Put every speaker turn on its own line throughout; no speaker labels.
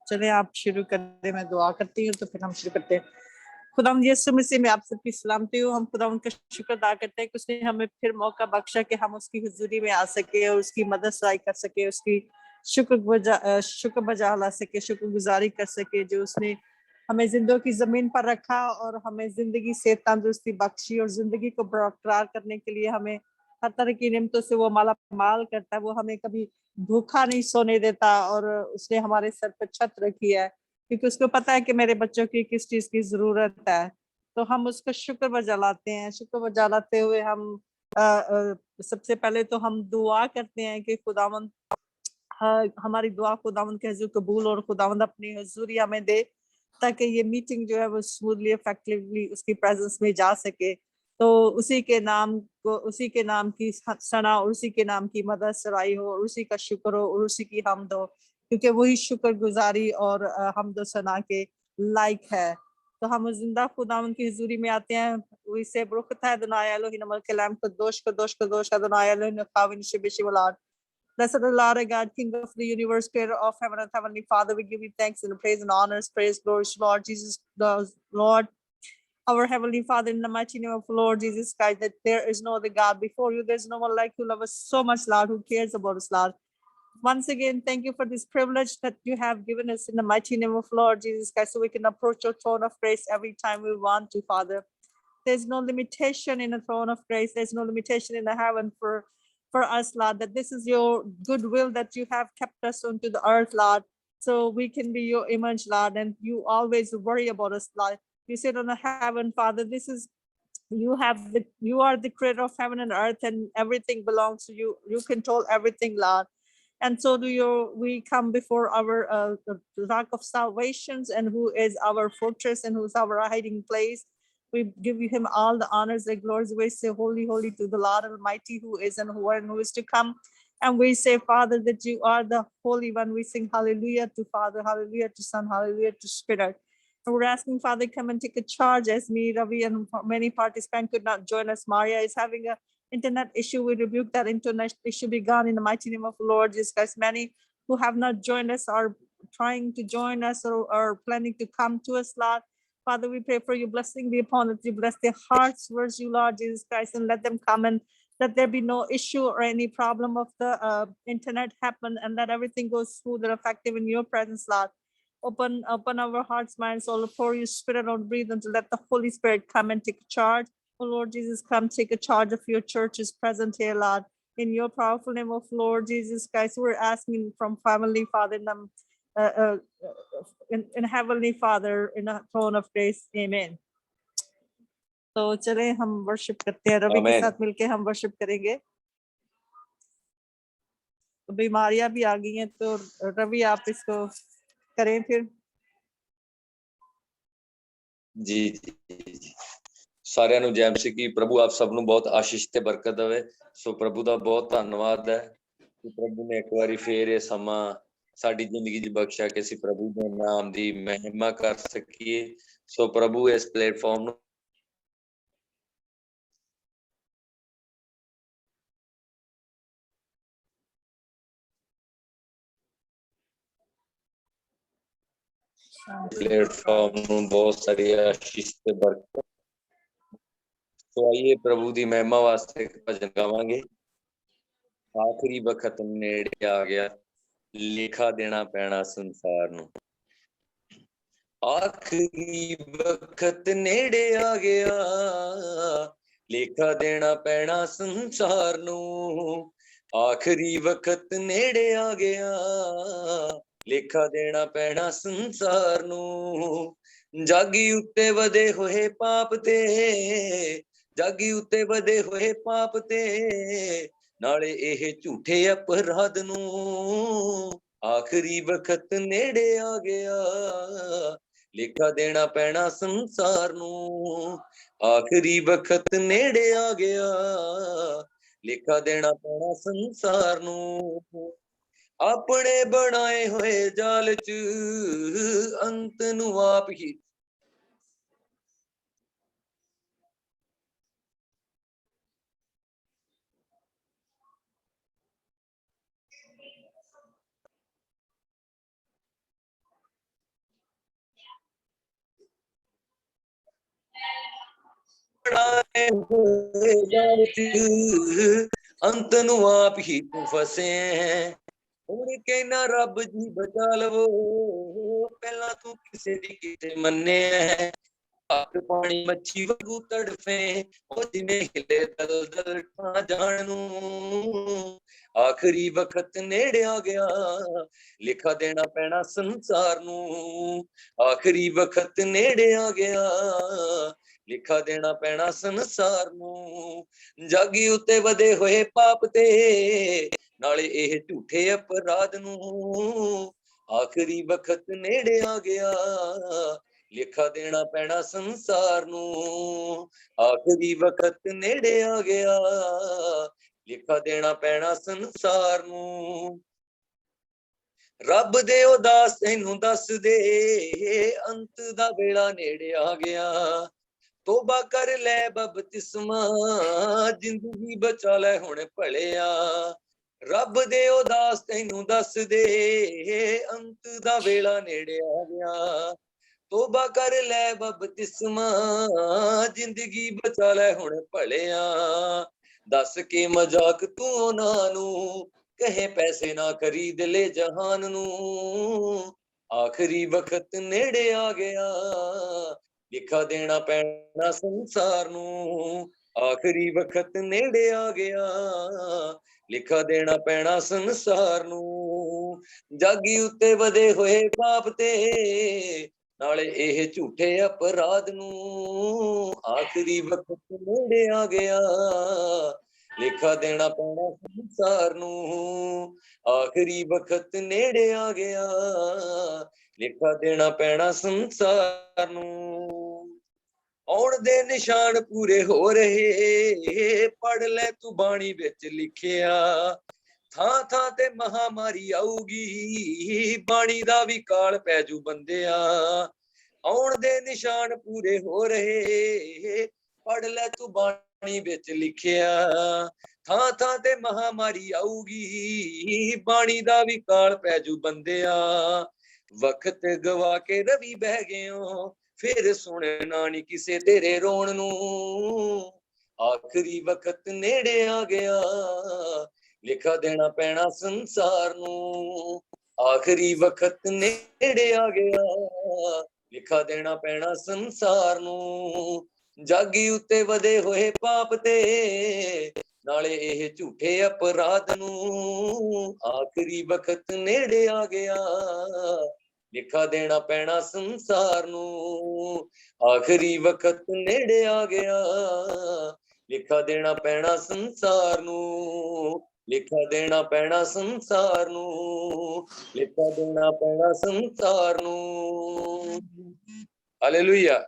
चले आप शुरू करें, मैं दुआ करती हूँ तो फिर हम शुरू करते हैं। खुदावंद यीशु मसीह में आप सबकी सलामती हूँ। हम खुदावंद का शुक्र अदा करते हैं कि उसने हमें फिर मौका बख्शा कि हम उसकी हुजूरी में आ सके और उसकी मदद सराई कर सके, उसकी शुक्र बजा ला सके, शुक्रगुजारी कर सके जो उसने हमें जिंदगी की जमीन पर रखा और हमें जिंदगी से तंदुरुस्ती बख्शी और जिंदगी को बरकरार करने के लिए हमें हर तरह की नेमतों से वो माला माल करता है। वो हमें कभी भूखा नहीं सोने देता और उसने हमारे सर पर छत रखी है क्योंकि उसको पता है कि मेरे बच्चों की किस चीज की जरूरत है। तो हम उसका शुक्र बजा लाते हैं। शुक्र बजा लाते हुए हम सबसे पहले तो हम दुआ करते हैं कि खुदावंद हमारी दुआ खुदावंद के हुजूर कबूल और खुदावंद अपनी हुजूरी हमें दे ताकि ये मीटिंग जो है वो स्मूथली इफेक्टिवली उसकी प्रेजेंस में जा सके। तो उसी के नाम को, उसी के नाम की सना और उसी के नाम की मदद सराई हो और उसी का शुक्र हो और उसी की हमद हो क्योंकि वही शुक्रगुजारी और हमद सना के लायक है। तो हम जिंदा खुदावंद की हुजूरी में आते हैं। We say, Baruch atah Adonai Elohim Malkelam Kadosh Kadosh Kadosh Adonai Elohim Chavin Shibishimolad. Blessed the Lord our God, King of the universe, creator of heaven and heavenly Father. We give you thanks and praise and honors, praise, glory, Lord Jesus, the Lord, our heavenly Father, in the mighty name of Lord Jesus Christ, that there is no other God before you. There's no one like you. Love us so much, Lord, who cares about us, Lord. Once again, thank you for this privilege that you have given us in the mighty name of Lord Jesus Christ, so we can approach your throne of grace every time we want to, Father. There's no limitation in the throne of grace. There's no limitation in the heaven for us, Lord, that this is your goodwill that you have kept us onto the earth, Lord, so we can be your image, Lord, and you always worry about us, Lord. You said on the heaven, Father, this is you are the creator of heaven and earth, and everything belongs to you. You control everything, Lord. And so we come before our the rock of salvations, and who is our fortress and who's our hiding place. We give him all the honors and glories. We say, holy, holy to the Lord Almighty, who is and who is to come. And we say, Father, that you are the Holy One. We sing hallelujah to Father, hallelujah to Son, hallelujah to Spirit. And we're asking, Father, come and take a charge as me, Ravi, and many participants could not join us. Maria is having a internet issue. We rebuke that internet issue be gone in the mighty name of the Lord Jesus Christ. Many who have not joined us are trying to join us or are planning to come to us, Lord. Father, we pray for your blessing be upon us. You bless their hearts towards you, Lord Jesus Christ, and let them come and let there be no issue or any problem of the internet happen, and let everything go smooth and effective in your presence, Lord. Open our hearts, minds, soul, pour your spirit on breathe and to let the Holy Spirit come and take charge. Oh Lord Jesus, come take a charge of your churches present here, Lord. In your powerful name of Lord Jesus Christ, we're asking from Heavenly Father in Heavenly Father in a throne of grace. Amen. तो चले हम worship करते हैं। रवि के साथ मिलके हम worship करेंगे। तो बीमारियां भी आ गई हैं, तो रवि आप इसको करें फिर।
जी जी ਸਾਰਿਆਂ ਨੂੰ ਜੈ ਮਸੀਹ ਕੀ। ਪ੍ਰਭੂ ਆਪ ਸਭ ਨੂੰ ਬਹੁਤ ਆਸ਼ੀਸ਼ ਤੇ ਬਰਕਤ ਦੇਵੇ। ਸੋ ਪ੍ਰਭੂ ਦਾ ਬਹੁਤ ਧੰਨਵਾਦ ਹੈ ਕਿ ਪ੍ਰਭੂ ਨੇ ਇੱਕ ਵਾਰੀ ਫੇਰ ਇਹ ਸਮਾਂ ਸਾਡੀ ਜ਼ਿੰਦਗੀ 'ਚ ਬਖਸ਼ਿਆ ਕਿ ਅਸੀਂ ਪ੍ਰਭੂ ਦੇ ਨਾਮ ਦੀ ਮਹਿਮਾ ਕਰ ਸਕੀਏ। ਸੋ ਪ੍ਰਭੂ ਇਸ ਪਲੇਟਫਾਰਮ ਨੂੰ प्लेटफॉर्म ਨੂੰ ਬਹੁਤ ਸਾਰੀ ਆਸ਼ੀਸ਼ ਤੇ ਬਰਕਤ। ਸੋ ਆਈਏ ਪ੍ਰਭੂ ਦੀ ਮਹਿਮਾ ਵਾਸਤੇ ਇੱਕ ਭਜਨ ਗਾਵਾਂਗੇ। ਆਖਰੀ ਵਕਤ ਨੇੜੇ ਆ ਗਿਆ, ਲੇਖਾ ਦੇਣਾ ਪੈਣਾ ਸੰਸਾਰ ਨੂੰ। ਆਖਰੀ ਵਕਤ ਨੇੜੇ ਆ ਗਿਆ, ਲੇਖਾ ਦੇਣਾ ਪੈਣਾ ਸੰਸਾਰ ਨੂੰ। ਆਖਰੀ ਵਕਤ ਨੇੜੇ ਆ ਗਿਆ, ਲੇਖਾ ਦੇਣਾ ਪੈਣਾ ਸੰਸਾਰ ਨੂੰ। ਜਾਗੀ ਉੱਤੇ ਵਧੇ ਹੋਏ ਪਾਪ ਤੇ, ਜਾਗੀ ਉੱਤੇ ਵਧੇ ਹੋਏ ਪਾਪ ਤੇ, ਨਾਲੇ ਇਹ ਝੂਠੇ ਅਪਰਾਧ ਨੂੰ। ਆਖਰੀ ਵਕਤ ਨੇੜੇ ਆ ਗਿਆ, ਲੇਖਾ ਦੇਣਾ ਪੈਣਾ ਸੰਸਾਰ ਨੂੰ। ਆਖਰੀ ਵਕਤ ਨੇੜੇ ਆ ਗਿਆ, ਲੇਖਾ ਦੇਣਾ ਪੈਣਾ ਸੰਸਾਰ ਨੂੰ। ਆਪਣੇ ਬਣਾਏ ਹੋਏ ਜਾਲ 'ਚ ਅੰਤ ਨੂੰ ਆਪ ਹੀ ਲਾਏ ਹੋਏ ਜਾਲ ਚ ਅੰਤ ਨੂੰ ਆਪ ਹੀ ਤੂੰ ਫਸੇ ਹੈ ਹੁਣ ਕਹਿਣਾ ਰੱਬ ਜੀ ਬਚਾ ਲਵੋ ਪਹਿਲਾਂ ਤੂੰ ਕਿਸੇ ਦੀ ਕਿਤੇ ਮੰਨਿਆ ਹੱਥ ਪਾਣੀ ਮੱਛੀ ਵਾਂਗੂ ਤੜਫੇ ਉਹ ਜਿਵੇਂ ਹਿਲੇ ਦਲ ਦਲ ਠਾਂ ਜਾਣ ਨੂੰ ਆਖਰੀ ਵਕਤ ਨੇੜੇ ਆ ਗਿਆ ਲਿਖਾ ਦੇਣਾ ਪੈਣਾ ਸੰਸਾਰ ਨੂੰ ਆਖਰੀ ਵਕਤ ਨੇੜੇ ਆ ਗਿਆ ਲਿਖਾ ਦੇਣਾ ਪੈਣਾ ਸੰਸਾਰ ਨੂੰ ਜਾਗੀ ਉੱਤੇ ਵਧੇ ਹੋਏ ਪਾਪ ਤੇ ਨਾਲੇ ਇਹ ਝੂਠੇ ਅਪਰਾਧ ਨੂੰ ਆਖਰੀ ਵਕਤ ਨੇੜੇ ਆ ਗਿਆ ਲਿਖਾ ਦੇਣਾ ਪੈਣਾ ਸੰਸਾਰ ਨੂੰ ਆਖਰੀ ਵਕਤ ਨੇੜੇ ਆ ਗਿਆ ਲਿਖਾ ਦੇਣਾ ਪੈਣਾ ਸੰਸਾਰ ਨੂੰ ਰੱਬ ਦੇ ਉਦਾਸ ਤੈਨੂੰ ਦੱਸ ਦੇ ਅੰਤ ਦਾ ਵੇਲਾ ਨੇੜੇ ਆ ਗਿਆ ਤੋਬਾ ਕਰ ਲੈ ਬਪਤਿਸਮਾ ਜ਼ਿੰਦਗੀ ਬਚਾ ਲੈ ਹੁਣ ਭਲਿਆ ਰੱਬ ਦੇ ਉਦਾਸ ਤੈਨੂੰ ਦੱਸ ਦੇ ਅੰਤ ਦਾ ਵੇਲਾ ਨੇੜੇ ਆ ਗਿਆ ਤੋਬਾ ਕਰ ਲੈ ਬਪਤਿਸਮਾ ਜ਼ਿੰਦਗੀ ਬਚਾ ਲੈ ਹੁਣ ਭਲਿਆ ਦੱਸ ਕੇ ਮਜ਼ਾਕ ਤੂੰ ਉਹਨਾਂ ਨੂੰ ਕਹੇ ਪੈਸੇ ਨਾ ਖਰੀਦ ਲੈ ਜਹਾਨ ਨੂੰ ਆਖਰੀ ਵਕਤ ਨੇੜੇ ਆ ਗਿਆ ਲਿਖਾ ਦੇਣਾ ਪੈਣਾ ਸੰਸਾਰ ਨੂੰ ਆਖਰੀ ਵਕਤ ਨੇੜੇ ਆ ਗਿਆ ਲਿਖਾ ਦੇਣਾ ਪੈਣਾ ਸੰਸਾਰ ਨੂੰ ਜਾਗੀ ਉੱਤੇ ਵਧੇ ਹੋਏ ਪਾਪ ਤੇ ਨਾਲੇ ਇਹ ਝੂਠੇ ਅਪਰਾਧ ਨੂੰ ਆਖਰੀ ਵਕਤ ਨੇੜੇ ਆ ਗਿਆ ਲਿਖਾ ਦੇਣਾ ਪੈਣਾ ਸੰਸਾਰ ਨੂੰ ਆਖਰੀ ਵਕਤ ਨੇੜੇ ਆ ਗਿਆ ਲਿਖਾ ਦੇਣਾ ਪੈਣਾ ਸੰਸਾਰ ਨੂੰ ਆਉਣ ਦੇ ਨਿਸ਼ਾਨ ਪੂਰੇ ਹੋ ਰਹੇ ਪੜ ਲੈ ਤੂੰ ਬਾਣੀ ਵਿੱਚ ਲਿਖਿਆ ਥਾਂ ਥਾਂ ਤੇ ਮਹਾਮਾਰੀ ਆਊਗੀ ਬਾਣੀ ਦਾ ਵੀ ਕਾਲ ਪੈ ਜੂ ਬੰਦਿਆ ਆਉਣ ਦੇ ਨਿਸ਼ਾਨ ਪੂਰੇ ਹੋ ਰਹੇ ਪੜ ਲੈ ਤੂੰ ਬਾਣੀ ਵਿੱਚ ਲਿਖਿਆ ਥਾਂ ਥਾਂ ਤੇ ਮਹਾਮਾਰੀ ਆਊਗੀ ਬਾਣੀ ਦਾ ਵੀ ਕਾਲ ਪੈ ਜੂ ਬੰਦਿਆ ਵਕਤ ਗਵਾ ਕੇ ਰਵੀ ਬਹਿ ਗਿਓ ਫਿਰ ਸੁਣਨਾ ਨੀ ਕਿਸੇ ਤੇਰੇ ਰੋਣ ਨੂੰ ਆਖਰੀ ਵਕਤ ਨੇੜੇ ਆ ਗਿਆ ਲਿਖਾ ਦੇਣਾ ਪੈਣਾ ਸੰਸਾਰ ਨੂੰ ਆਖਰੀ ਵਕਤ ਨੇੜੇ ਆ ਗਿਆ ਲਿਖਾ ਦੇਣਾ ਪੈਣਾ ਸੰਸਾਰ ਨੂੰ ਜਾਗੀ ਉੱਤੇ ਵਧੇ ਹੋਏ ਪਾਪ ਤੇ ਨਾਲੇ ਇਹ ਝੂਠੇ ਅਪਰਾਧ ਨੂੰ ਆਖਰੀ ਵਕਤ ਨੇੜੇ ਆ ਗਿਆ ਲਿਖਾ ਦੇਣਾ ਪੈਣਾ ਸੰਸਾਰ ਨੂੰ ਆਖਰੀ ਵਕਤ ਨੇੜੇ ਆ ਗਿਆ ਲਿਖਾ ਦੇਣਾ ਪੈਣਾ ਸੰਸਾਰ ਨੂੰ ਲਿਖਾ ਦੇਣਾ ਪੈਣਾ ਸੰਸਾਰ ਨੂੰ ਲਿਖਾ ਦੇਣਾ ਪੈਣਾ ਸੰਸਾਰ ਨੂੰ hallelujah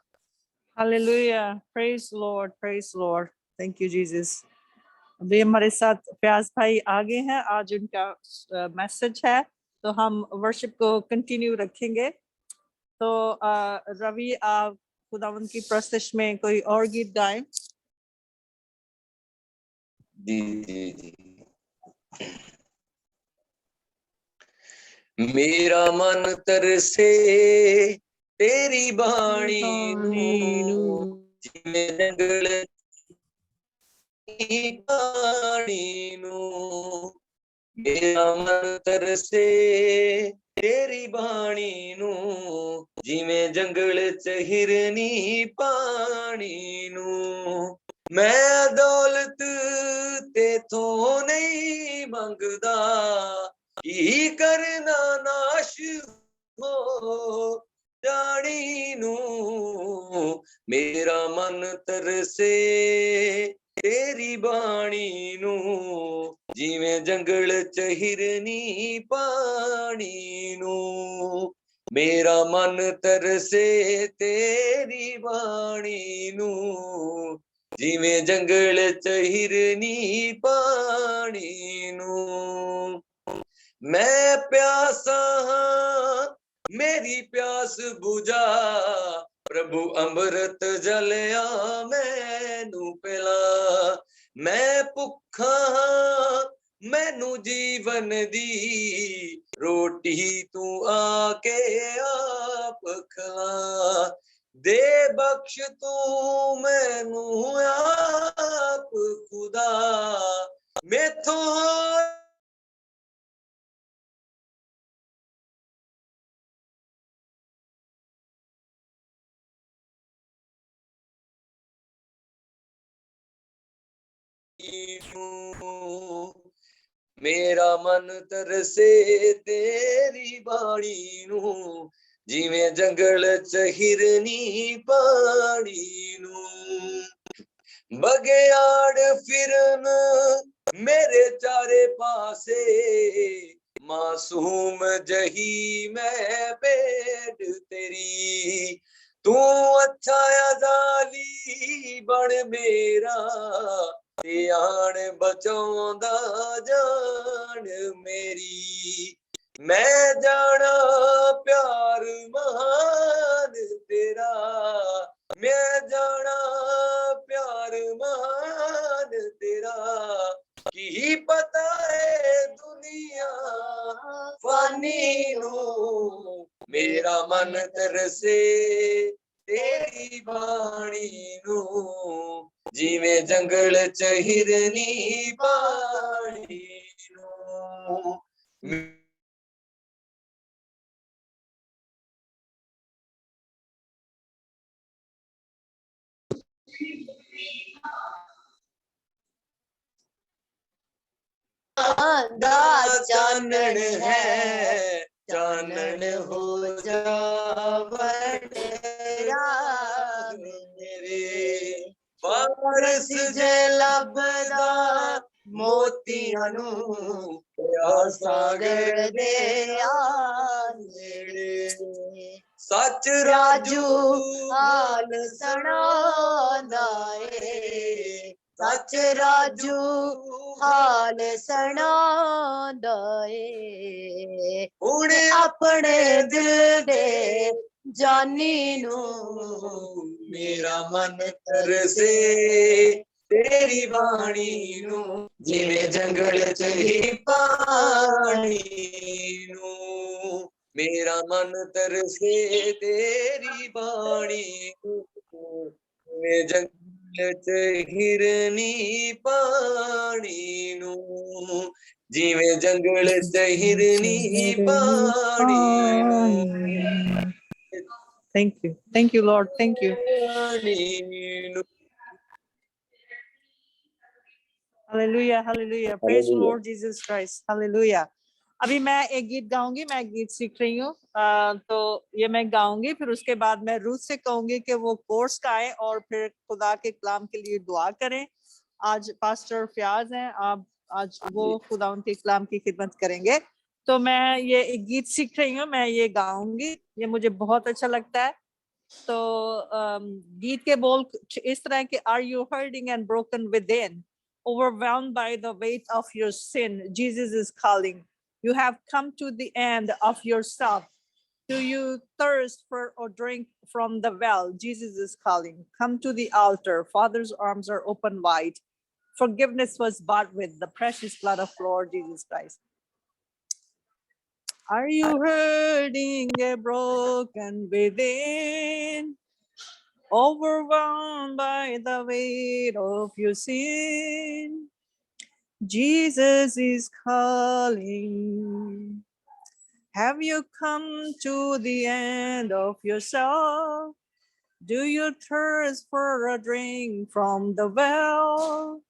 hallelujah praise Lord thank you Jesus अभी हमारे साथ प्यास भाई आगे हैं आज उनका मैसेज है तो हम वर्शिप को कंटिन्यू रखेंगे तो रवि आप खुदावंद की प्रस्तुति में कोई और गीत गाएं
जी मेरा मन तरसे तेरी बाणी नूं जिवें जंगल पानी नूं मेरा मन तरसे तेरी बाणी नूं जिवें जंगल च हिरनी पानी नूं मैं दौलत तेथों नहीं मंगदा की करना नाश हो जानी नूं मेरा मन तरसे तेरी बाणी नूं जिवें जंगल च हिरनी पानी नूं मेरा मन तरसे तेरी बाणी नूं जिवें जंगल च हिरनी पानी नूं मैं प्यासा मेरी प्यास बुझा प्रभु अमृत जलिया मैनू पिला मैं भुखा मैनू जीवन दी रोटी तू आके आप खिला दे बख्श तू मैनू आप खुदा मैथों मेरा मन तरसे तेरी बाणी नू जिवें जंगल च हिरनी पानी नू बगेयाड़ फिरन मेरे चारे पासे मासूम जही मैं भेड़ तेरी तू अच्छा जाली बन मेरा ते आन बचाउंदा जान मेरी मैं जाना प्यार महान तेरा मैं जाना प्यार महान तेरा की पता है दुनिया फानी नू मेरा मन तरसे तेरी बाणी नू जिवें जंगल च हिरनी पानी नू दा चानन है चानन हो जावट मेरे पारस जलबदा मोतियां नू सागर दे नेड़े सच राजू हाल सणांदा ए सच राजू हाल सणांदा ए हुण अपने दिल दे जानी नू मेरा मन तरसे तेरी बाणी नू जिवें जंगल च ही पानी नू मेरा मन तरसे तेरी बाणी नू जिवें जंगल च हिरनी पानी नू जिवें जंगल च हिरनी पानी नू
Thank you, Lord. Thank you. Hallelujah, hallelujah. Praise the Lord Jesus Christ. Hallelujah. अभी मैं एक गीत गाऊंगी, मैं एक गीत सीख रही हूँ, तो ये मैं गाऊंगी, फिर उसके बाद मैं रूथ से कहूंगी कि वो कोर्स का आए और फिर खुदा के कलाम के लिए दुआ करें। आज पास्टर फयाज हैं, आप आज वो खुदा उनके कलाम की खिदमत करेंगे। तो मैं ये एक गीत सीख रही हूँ, मैं ये गाऊंगी, ये मुझे बहुत अच्छा लगता है। तो गीत के बोल इस तरह के, are you hurting and broken within, overwhelmed by the weight of your sin, Jesus is calling. You have come to the end of yourself. Do you thirst for or drink from the well? Jesus is calling. Come to the altar. Father's arms are open wide. Forgiveness was bought with the precious blood of Lord Jesus Christ. Are you hurting and broken within? Overwhelmed by the weight of your sin? Jesus is calling. Have you come to the end of yourself? Do you thirst for a drink from the well?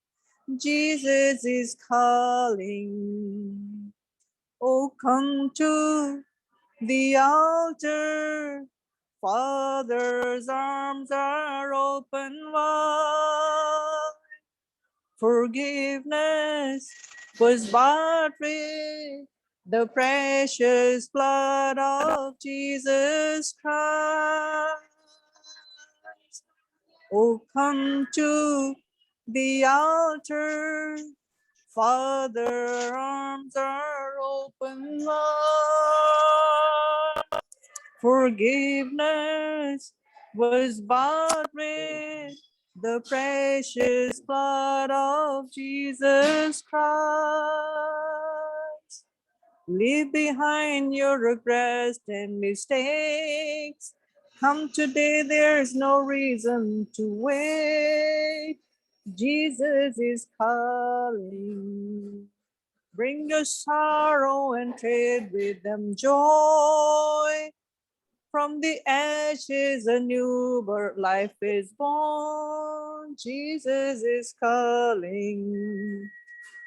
Jesus is calling. Oh, come to the altar. Father's arms are open wide. Forgiveness was bought with the precious blood of Jesus Christ. Oh, come to the altar. Father, arms are open wide. Forgiveness was bought with the precious blood of Jesus Christ. Leave behind your regrets and mistakes. Come today, there's no reason to wait. Jesus is calling. Bring your sorrow and trade with them joy. From the ashes, a new birth life is born. Jesus is calling.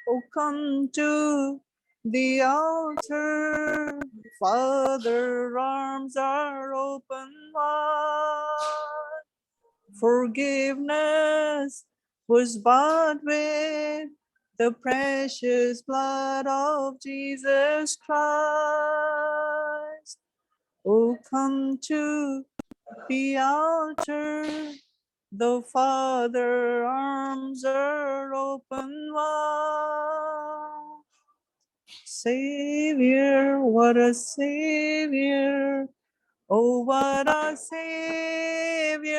Oh, come to the altar. Father, arms are open wide. Forgiveness was bought with the precious blood of Jesus Christ. Oh, come to the altar. The Father arms are open wide. Savior, what a Savior. Oh, what a Savior.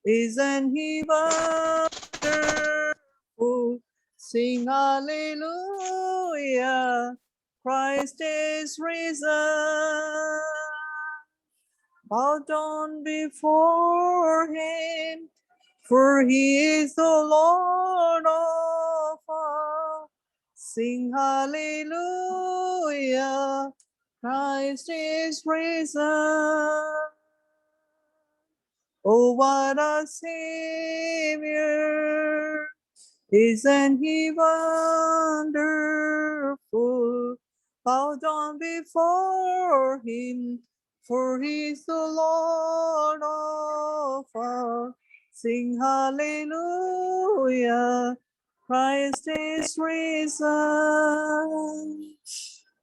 Isn't he wonderful? Sing hallelujah. Christ is risen. Bow down before him, for he is the Lord of all. Sing hallelujah. Christ is risen. Oh, what a Savior. Isn't he wonderful? Bow down before him, for he's the Lord of all. Sing hallelujah. Christ is risen.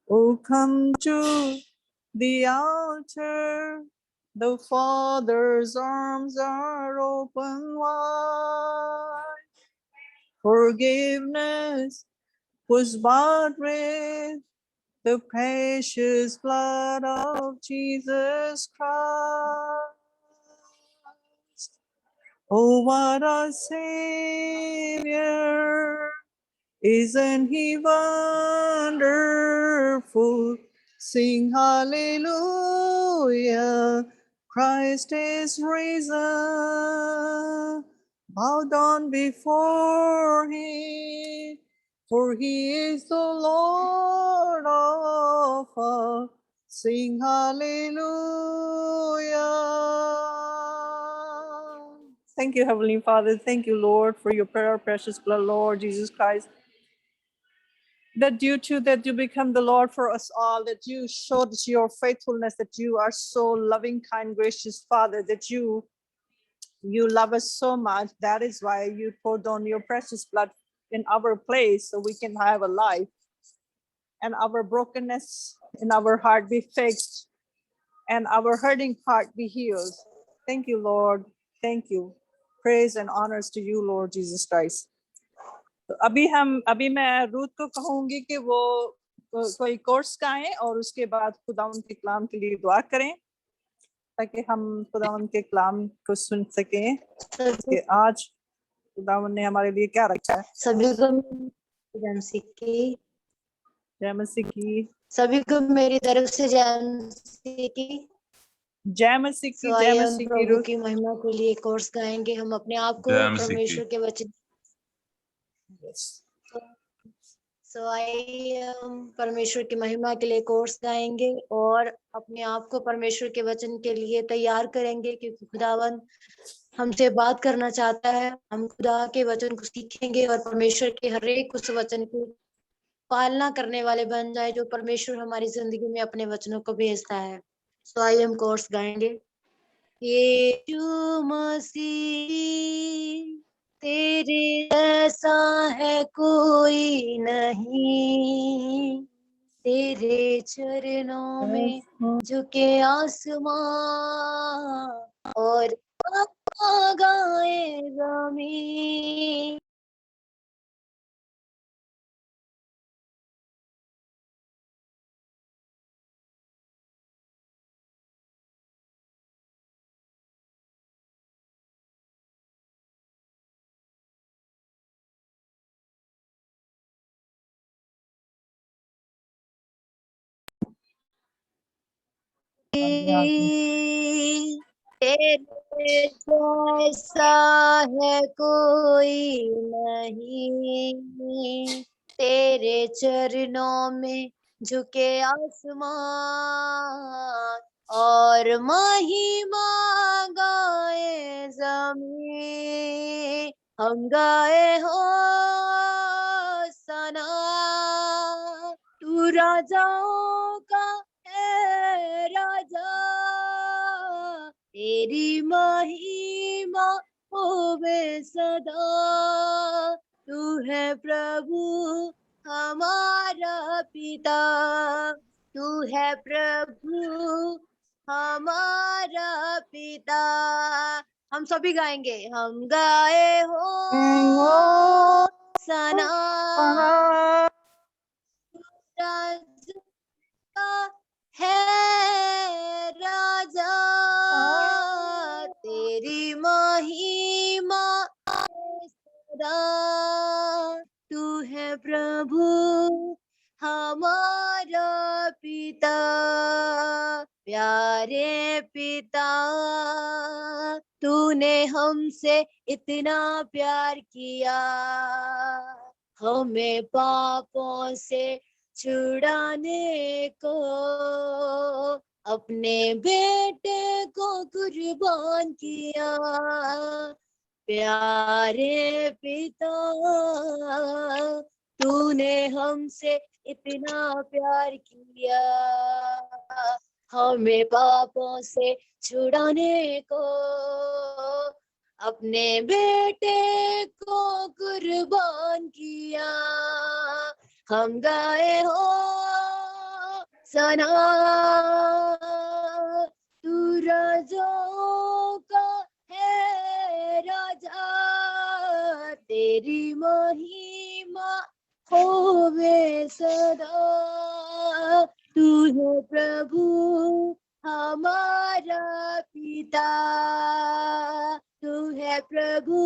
Oh, come to the altar. The Father's arms are open wide. Forgiveness was bought with the precious blood of Jesus Christ. Oh, what a Savior. Isn't he wonderful? Sing hallelujah. Christ is risen. Bow down before him, for he is the Lord of all. Sing hallelujah. Thank you, Heavenly Father. Thank you, Lord, for your prayer, precious blood, Lord Jesus Christ. That due to that you become the Lord for us all, that you showed your faithfulness, that you are so loving, kind, gracious Father, that you love us so much. That is why you poured on your precious blood in our place so we can have a life and our brokenness in our heart be fixed and our hurting heart be healed. Thank you, Lord. Thank you. Praise and honors to you, Lord Jesus Christ. तो अभी मैं Ruth को कहूंगी कि वो कोई course गाएं और उसके बाद खुदावंद के कलाम के लिए दुआ करें ताकि हम खुदावंद के कलाम को सुन सकें कि आज खुदावंद ने हमारे लिए क्या रखा है।
सभी को जय मसीह की,
जय मसीह की,
सभी को मेरी तरफ से जय मसीह की।
जय मसीह की,
So
जय
आइए हम
मसीह की
प्रभु
रूथ।
की महिमा के लिए कोर्स गाएंगे। हम अपने आप को
जय मसीह की।
परमेश्वर के वचन आइए हम परमेश्वर की महिमा के लिए कोर्स गाएंगे और अपने आप को परमेश्वर के वचन के लिए तैयार करेंगे, क्योंकि खुदावंद हमसे बात करना चाहता है। हम खुदा के वचन को सीखेंगे और परमेश्वर के हर एक उस वचन की पालना करने वाले बन जाए जो परमेश्वर हमारी जिंदगी में अपने वचनों को भेजता है। सो आइए हम कोर्स गाएंगे। यीशु मसीह तेरे जैसा है कोई नहीं, तेरे चरणों में झुके आसमां और गाए ज़मीं। तेरे जैसा है कोई नहीं, तेरे चरणों में झुके आसमान और महिमा गाए ज़मीं। हम गाए हो सना, तू राजाओं का है राजा, तेरी महिमा होवे सदा। तू है प्रभु हमारा पिता, तू है प्रभु हमारा पिता। हम सभी गाएंगे, हम गाए हो सना, राजा है राजा, तेरी महिमा सदा। तू है प्रभु हमारा पिता, प्यारे पिता, तूने हमसे इतना प्यार किया, हमें पापों से छुड़ाने को अपने बेटे को कुर्बान किया। प्यारे पिता, तूने हमसे इतना प्यार किया, हमें पापों से छुड़ाने को अपने बेटे को कुर्बान किया। हम गाए हो सना, तू राजाओं का है राजा, तेरी महिमा होवे सदा। तू है प्रभु हमारा पिता, तू है प्रभु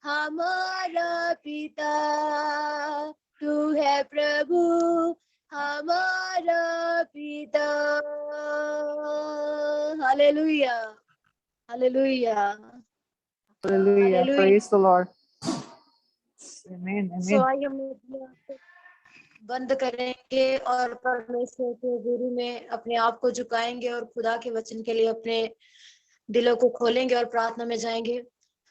हमारा पिता, तू है प्रभु हमारा पिता। Hallelujah, hallelujah,
Hallelujah.
Hallelujah.
Praise the Lord. Amen.
So
Amen.
आइए हम अपने आप को बंद करेंगे और परमेश्वर के गुरु में अपने आप को झुकाएंगे और खुदा के वचन के लिए अपने दिलों को खोलेंगे और प्रार्थना में जाएंगे।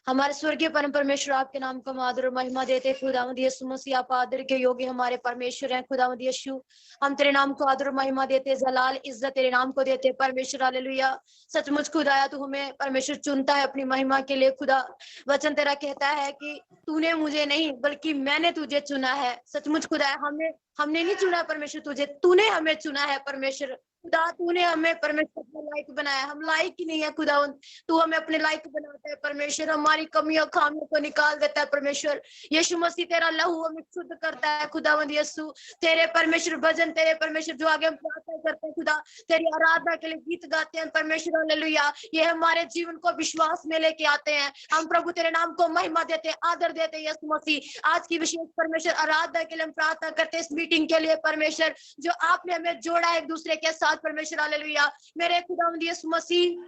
हमारे स्वर्गीय परम परमेश्वर, आपके नाम को हम आदर और महिमा देते हैं। खुदावंद यीशु मसीह, आप आदर के योग्य हमारे परमेश्वर हैं। खुदावंद यीशु, हम तेरे नाम को आदर और महिमा देते हैं, जलाल इज्जत तेरे नाम को देते हैं परमेश्वर। हालेलुया। सचमुच खुदाया, तू हमें परमेश्वर चुनता है अपनी महिमा के लिए। खुदा, वचन तेरा कहता है कि तूने मुझे नहीं बल्कि मैंने तुझे चुना है। सचमुच खुदाया, हमने नहीं चुना परमेश्वर तुझे, तूने हमें चुना है परमेश्वर। खुदा, तूने हमें परमेश्वर अपने लायक बनाया, हम लायक ही नहीं है खुदावंद, तू हमें अपने लायक बनाता है परमेश्वर। हमारी कमियों खामियों को निकाल देता है परमेश्वर। यीशु मसीह, तेरा लहू हमें शुद्ध करता है खुदावंद यीशु। तेरे परमेश्वर भजन, तेरे परमेश्वर जो आगे हम प्रार्थना करते हैं खुदा, तेरी आराधना के लिए गीत गाते हैं परमेश्वर। हालेलुया। ये हमारे जीवन को विश्वास में लेके आते हैं। हम प्रभु तेरे नाम को महिमा देते हैं, आदर देते हैं यीशु मसीह। आज की विशेष परमेश्वर आराधना के लिए हम प्रार्थना करते हैं, इस मीटिंग के लिए परमेश्वर, जो आपने हमें जोड़ा है एक दूसरे के साथ परमेश्वर। हालेलुया। मेरे खुदावंद यीशु मसीह,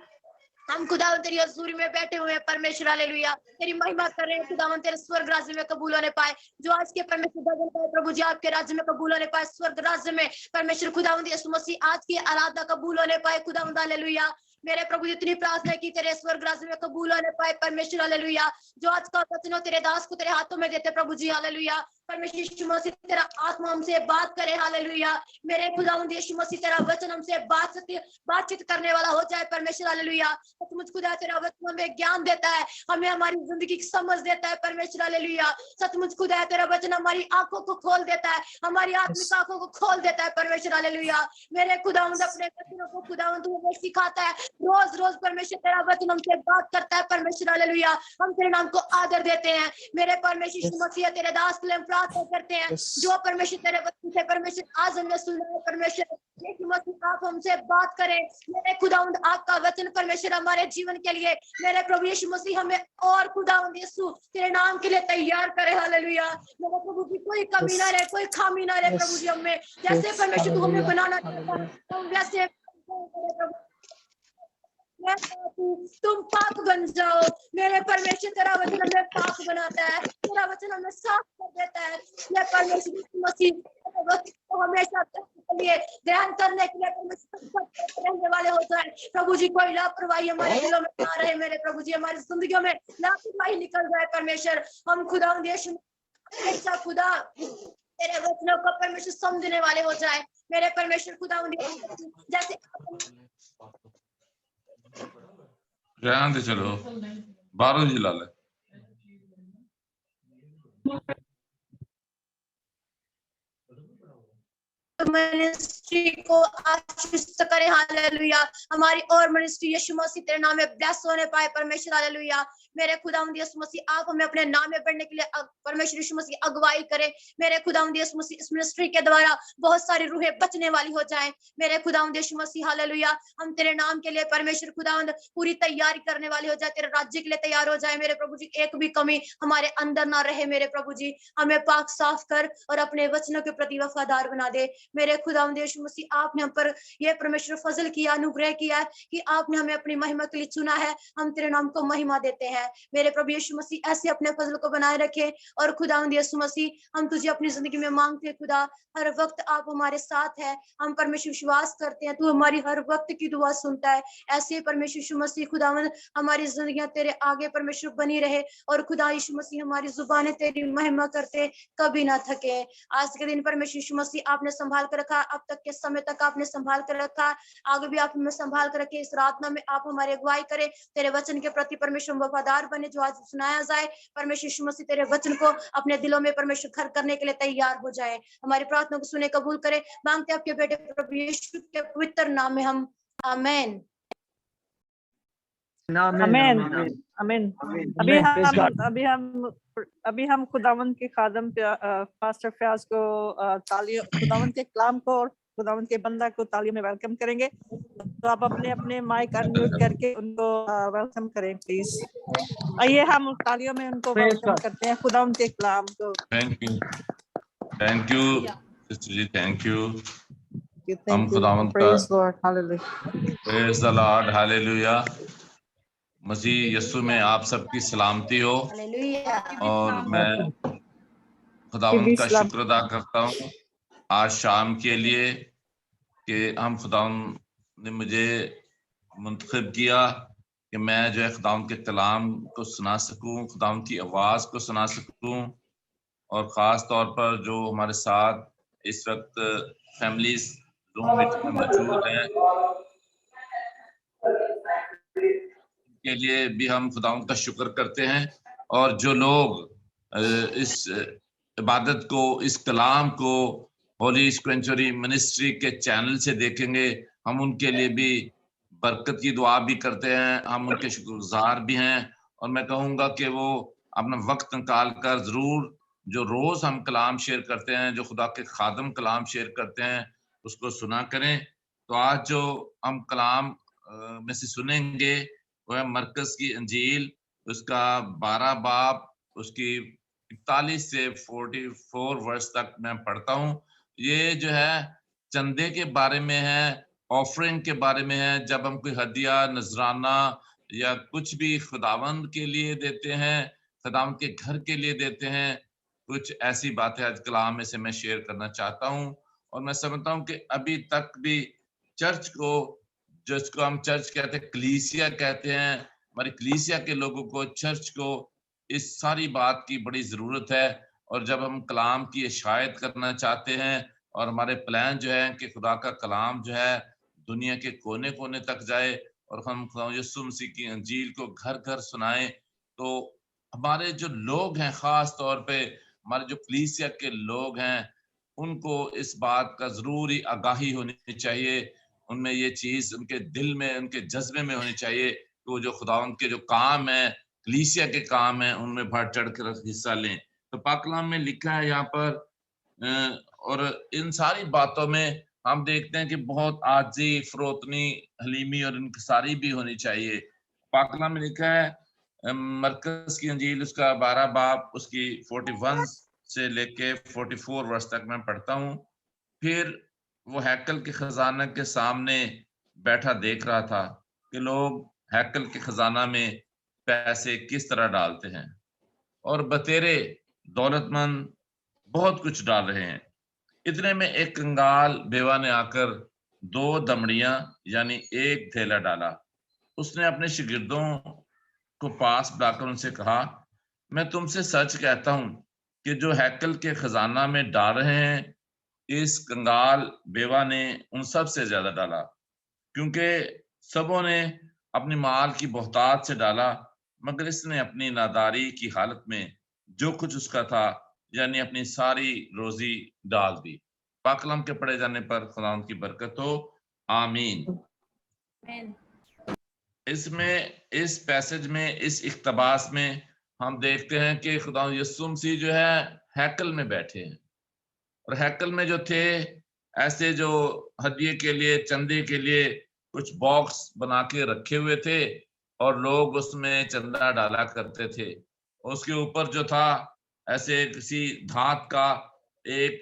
हम खुदावंद तेरी हजूरी में बैठे हुए हैं परमेश्वर। हालेलुया। तेरी महिमा कर रहे हैं खुदावंद, तेरे स्वर्ग राज्य में कबूल होने पाए। जो आज के परमेश्वर भजन पाए प्रभु जी, आपके राज्य में कबूल होने पाए, स्वर्ग राज्य में परमेश्वर खुदावंद यीशु मसीह आज की आराधना कबूल होने पाए खुदावंद। हालेलुया। मेरे प्रभु, इतनी प्रार्थना की तेरे स्वर्ग राज्य में कबूल होने पाए परमेश्वर। हालेलुया। जो आज का वचन हो तेरे दास को तेरे हाथों में देते प्रभु जी। हालेलुया। परमेश्वर यीशु मसीह, तेरा आत्मा हमसे बात करे। हालेलुया। मेरे खुदावंद यीशु मसीह, तेरा वचन हमसे बातचीत करने वाला हो जाए परमेश्वर। हालेलुया। सचमुच खुदा, तेरा वचन हमें ज्ञान देता है, हमें हमारी जिंदगी की समझ देता है परमेश्वर। हालेलुया। सचमुच खुदा, तेरा वचन हमारी आंखों को खोल देता है, हमारी आत्मिक आंखों को खोल देता है परमेश्वर। हालेलुया। मेरे खुदावंद, अपने वचनों को खुदावंद तू हमें सिखाता है, रोज रोज परमेश्वर तेरा वचन हमसे बात करता है परमेश्वर। हालेलुया। हम तेरे नाम को आदर देते हैं मेरे परमेश्वर यीशु मसीह। तेरे दास के लिए हम प्रार्थना करते हैं, जो परमेश्वर तेरे वचन से परमेश्वर आज हमने सुना है परमेश्वर यीशु मसीह, आप हमसे बात करें मेरे खुदावंद। आपका वचन परमेश्वर हमारे जीवन के लिए मेरे प्रभु यीशु मसीह हमें और खुदावंद यीशु तेरे नाम के लिए तैयार करे। हालेलुया। मेरे प्रभु की कोई कमी ना रहे, कोई खामी ना रहे प्रभु जी। हमें जैसे परमेश्वर तू हमें बनाना चाहता है, हम वैसे मैं पाप हूँ, तुम पाप बन जाओ। मेरे परमेश्वर तेरा वचन हमें पाप बनाता है, तेरा वचन हमें साफ कर देता है। ये परमेश्वर यीशु मसीह तेरे वचन को हमेशा के लिए ध्यान करने के लिए परमेश्वर रहने वाले हो जाए। प्रभु जी कोई लापरवाही हमारे दिलों में ना रहे मेरे प्रभु जी, हमारी जिंदगियों में लापरवाही निकल जाए परमेश्वर। हम खुदा यीशु हमेशा खुदा तेरे वचनों को परमेश्वर समझने वाले हो जाए मेरे परमेश्वर खुदा। जैसे
रहने दे, चलो बारह जिला ले
मिनिस्ट्री को आशीष करे, हालेलुया। हमारी और मिनिस्ट्री यीशु मसीह तेरे नाम में ब्लेस होने पाए परमेश्वर, हालेलुया। मेरे खुदावंद यीशु मसीह आप हमें अपने नाम में बढ़ने के लिए परमेश्वर यीशु मसीह अगुवाई करे। मेरे खुदावंद यीशु मसीह इस मिनिस्ट्री के द्वारा बहुत सारी रूहें बचने वाली हो जाएं मेरे खुदावंद यीशु मसीह, हालेलुया। हम तेरे नाम के लिए परमेश्वर खुदावंद पूरी तैयारी करने वाले हो जाए, तेरे राज्य के लिए तैयार हो जाए मेरे प्रभु जी। एक भी कमी हमारे अंदर ना रहे मेरे प्रभु जी। हमें पाक साफ कर और अपने वचनों के प्रति वफादार बना दे मेरे खुदावंद यीशु मसीह। आपने हम पर यह परमेश्वर फजल किया, अनुग्रह किया कि आपने हमें अपनी महिमा के लिए चुना है। हम तेरे नाम को महिमा देते हैं मेरे प्रभु यीशु मसीह। ऐसे अपने फजल को बनाए रखे और खुदावंद यीशु मसीह हम तुझे अपनी जिंदगी में मांगते हैं खुदा, हर वक्त आप हमारे साथ है। हम परमेश्वर विश्वास करते हैं तू हमारी हर वक्त की दुआ सुनता है। ऐसे परमेश्वर यीशु मसीह खुदावंद हमारी जिंदगियां तेरे आगे परमेश्वर बनी रहे और खुदा यीशु मसीह हमारी जुबानें तेरी महिमा करते कभी ना थके। आज के दिन परमेश्वर यीशु मसीह आपने संभाल कर रखा, अब तक के समय तक आपने संभाल कर रखा, आगे भी आप हमें संभाल कर रखे। इस रात में आप हमारी अगुवाई करें, तेरे वचन के प्रति परमेश्वर वफादार बने जो आज सुनाया जाए। परमेश्वर यीशु मसीह तेरे वचन को अपने दिलों में परमेश्वर घर करने के लिए तैयार हो जाए। हमारी प्रार्थना को सुने कबूल करे, मांगते आपके बेटे प्रभु यीशु के पवित्र नाम में हम, आमीन।
आमीन आमीन। अभी हम खुदावंद के खादम पास्टर फयाज को तालियों, खुदावंद के कलाम को और खुदावंद के बंदा को तालियों में वेलकम करेंगे। तो आप अपने अपने माइक अनम्यूट करके उनको वेलकम करें प्लीज। आइए हम तालियों में उनको वेलकम करते हैं खुदावंद के कलाम को।
Thank you sister ji, thank you.
हम खुदावंद का praise lord, hallelujah,
praise the lord, hallelujah. मसीह यीशु में आप सबकी सलामती हो और मैं खुदावंद का शुक्र अदा करता हूँ आज शाम के लिए कि हम खुदावंद ने मुझे मुंतखब किया कि मैं जो है खुदावंद के कलाम को सुना सकूं, खुदावंद की आवाज को सुना सकूं। और ख़ास तौर पर जो हमारे साथ इस वक्त फैमिलीज रूम में मौजूद हैं के लिए भी हम खुदावंद का शुक्र करते हैं। और जो लोग इस इबादत को, इस कलाम को होली सेंचुरी मिनिस्ट्री के चैनल से देखेंगे, हम उनके लिए भी बरकत की दुआ भी करते हैं, हम उनके शुक्रगुजार भी हैं। और मैं कहूँगा कि वो अपना वक्त निकाल कर जरूर जो रोज हम कलाम शेयर करते हैं, जो खुदा के खादम कलाम शेयर करते हैं, उसको सुना करें। तो आज जो हम कलाम में से सुनेंगे वो है मरकज की अंजील, उसका 12 बाब, उसकी 41 से 44 वर्ष तक मैं पढ़ता हूँ। ये जो है चंदे के बारे में है, ऑफरिंग के बारे में है। जब हम कोई हदिया, नजराना या कुछ भी खुदावंद के लिए देते हैं, खुदावंद के घर के लिए देते हैं, कुछ ऐसी बातें आज कलाम में से मैं शेयर करना चाहता हूँ। और मैं समझता हूँ कि अभी तक भी चर्च को, जिसको हम चर्च कहते हैं, कलीसिया कहते हैं, हमारी कलीसिया के लोगों को, चर्च को इस सारी बात की बड़ी जरूरत है। और जब हम कलाम की इशायत करना चाहते हैं और हमारे प्लान जो है कि खुदा का कलाम जो है दुनिया के कोने कोने तक जाए और हम खुदा यीशु मसीह की अंजील को घर घर सुनाएं, तो हमारे जो लोग हैं, खास तौर पे हमारे जो कलीसिया के लोग हैं, उनको इस बात का जरूरी आगाही होनी चाहिए, उनमें ये चीज उनके दिल में, उनके जज्बे में होनी चाहिए कि वो जो खुदावंद के जो काम है, कलीसिया के काम है, उनमें बढ़ चढ़ कर हिस्सा लें। तो पाक कलाम में लिखा है यहाँ पर, और इन सारी बातों में हम देखते हैं कि बहुत आजी, फरोतनी, हलीमी और इनकसारी भी होनी चाहिए। पाक कलाम में लिखा है मरकज की अंजील, उसका 12 बाब, उसकी 41 से लेके 44 वर्ष तक मैं पढ़ता हूँ। फिर वो हैकल के खजाना के सामने बैठा देख रहा था कि लोग हैकल के खजाना में पैसे किस तरह डालते हैं और बतेरे दौलतमंद बहुत कुछ डाल रहे हैं। इतने में एक कंगाल बेवा ने आकर 2 दमड़ियां यानी एक थैला डाला। उसने अपने शागिर्दों को पास बुलाकर उनसे कहा, मैं तुमसे सच कहता हूं कि जो हैकल के खजाना में डाल रहे हैं, इस कंगाल बेवा ने उन सब से ज्यादा डाला, क्योंकि सबों ने अपनी माल की बहुतायत से डाला, मगर इसने अपनी नादारी की हालत में जो कुछ उसका था यानी अपनी सारी रोजी डाल दी। पाक कलाम के पढ़े जाने पर खुदावंद की बरकत हो, आमीन। इसमें इस पैसेज में इस इख्तबास में हम देखते हैं कि खुदावंद यीशु मसीह जो है हैकल में बैठे हैं और हैकल में जो थे ऐसे जो हदिये के लिए चंदे के लिए कुछ बॉक्स बना के रखे हुए थे और लोग उसमें चंदा डाला करते थे। उसके ऊपर जो था ऐसे किसी धात का एक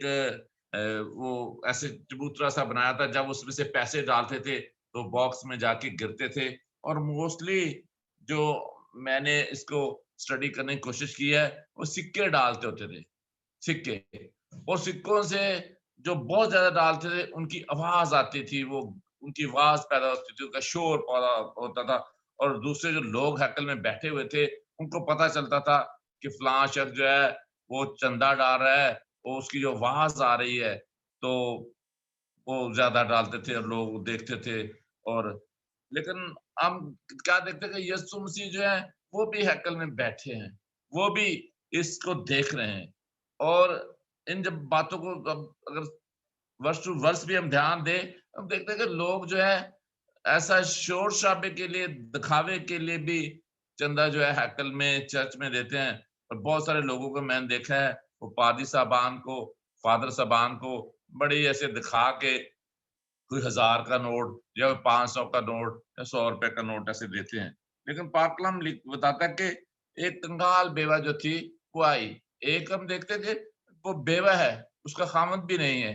वो ऐसे चबूतरा सा बनाया था, जब उसमें से पैसे डालते थे तो बॉक्स में जाके गिरते थे। और मोस्टली जो मैंने इसको स्टडी करने की कोशिश की है वो सिक्के डालते होते थे, सिक्के। और सिक्कों से जो बहुत ज्यादा डालते थे उनकी आवाज आती थी, वो उनकी आवाज पैदा होती थी, उनका शोर पैदा होता था और दूसरे जो लोग हैकल में बैठे हुए थे उनको पता चलता था कि फलां शख्स जो है वो चंदा डाल रहा है, वो उसकी जो आवाज आ रही है तो वो ज्यादा डालते थे और लोग देखते थे। और लेकिन हम क्या देखते हैं कि यीशु मसीह जो है वो भी हैकल में बैठे हैं, वो भी इसको देख रहे हैं। और इन जब बातों को अगर वर्ष टू वर्ष भी हम ध्यान दें, हम देखते हैं कि लोग जो है ऐसा शोर शराबे के लिए, दिखावे के लिए भी चंदा जो है हैकल में चर्च में देते हैं। और बहुत सारे लोगों को मैंने देखा है वो पादी साहबान को, फादर साहबान को बड़ी ऐसे दिखा के कोई 1000 का नोट या 500 का नोट या 100 रुपए का नोट ऐसे देते हैं। लेकिन पाक कलाम बताता है कि एक कंगाल बेवा जो थी वो आई। एक हम देखते थे वो बेवा है, उसका खामद भी नहीं है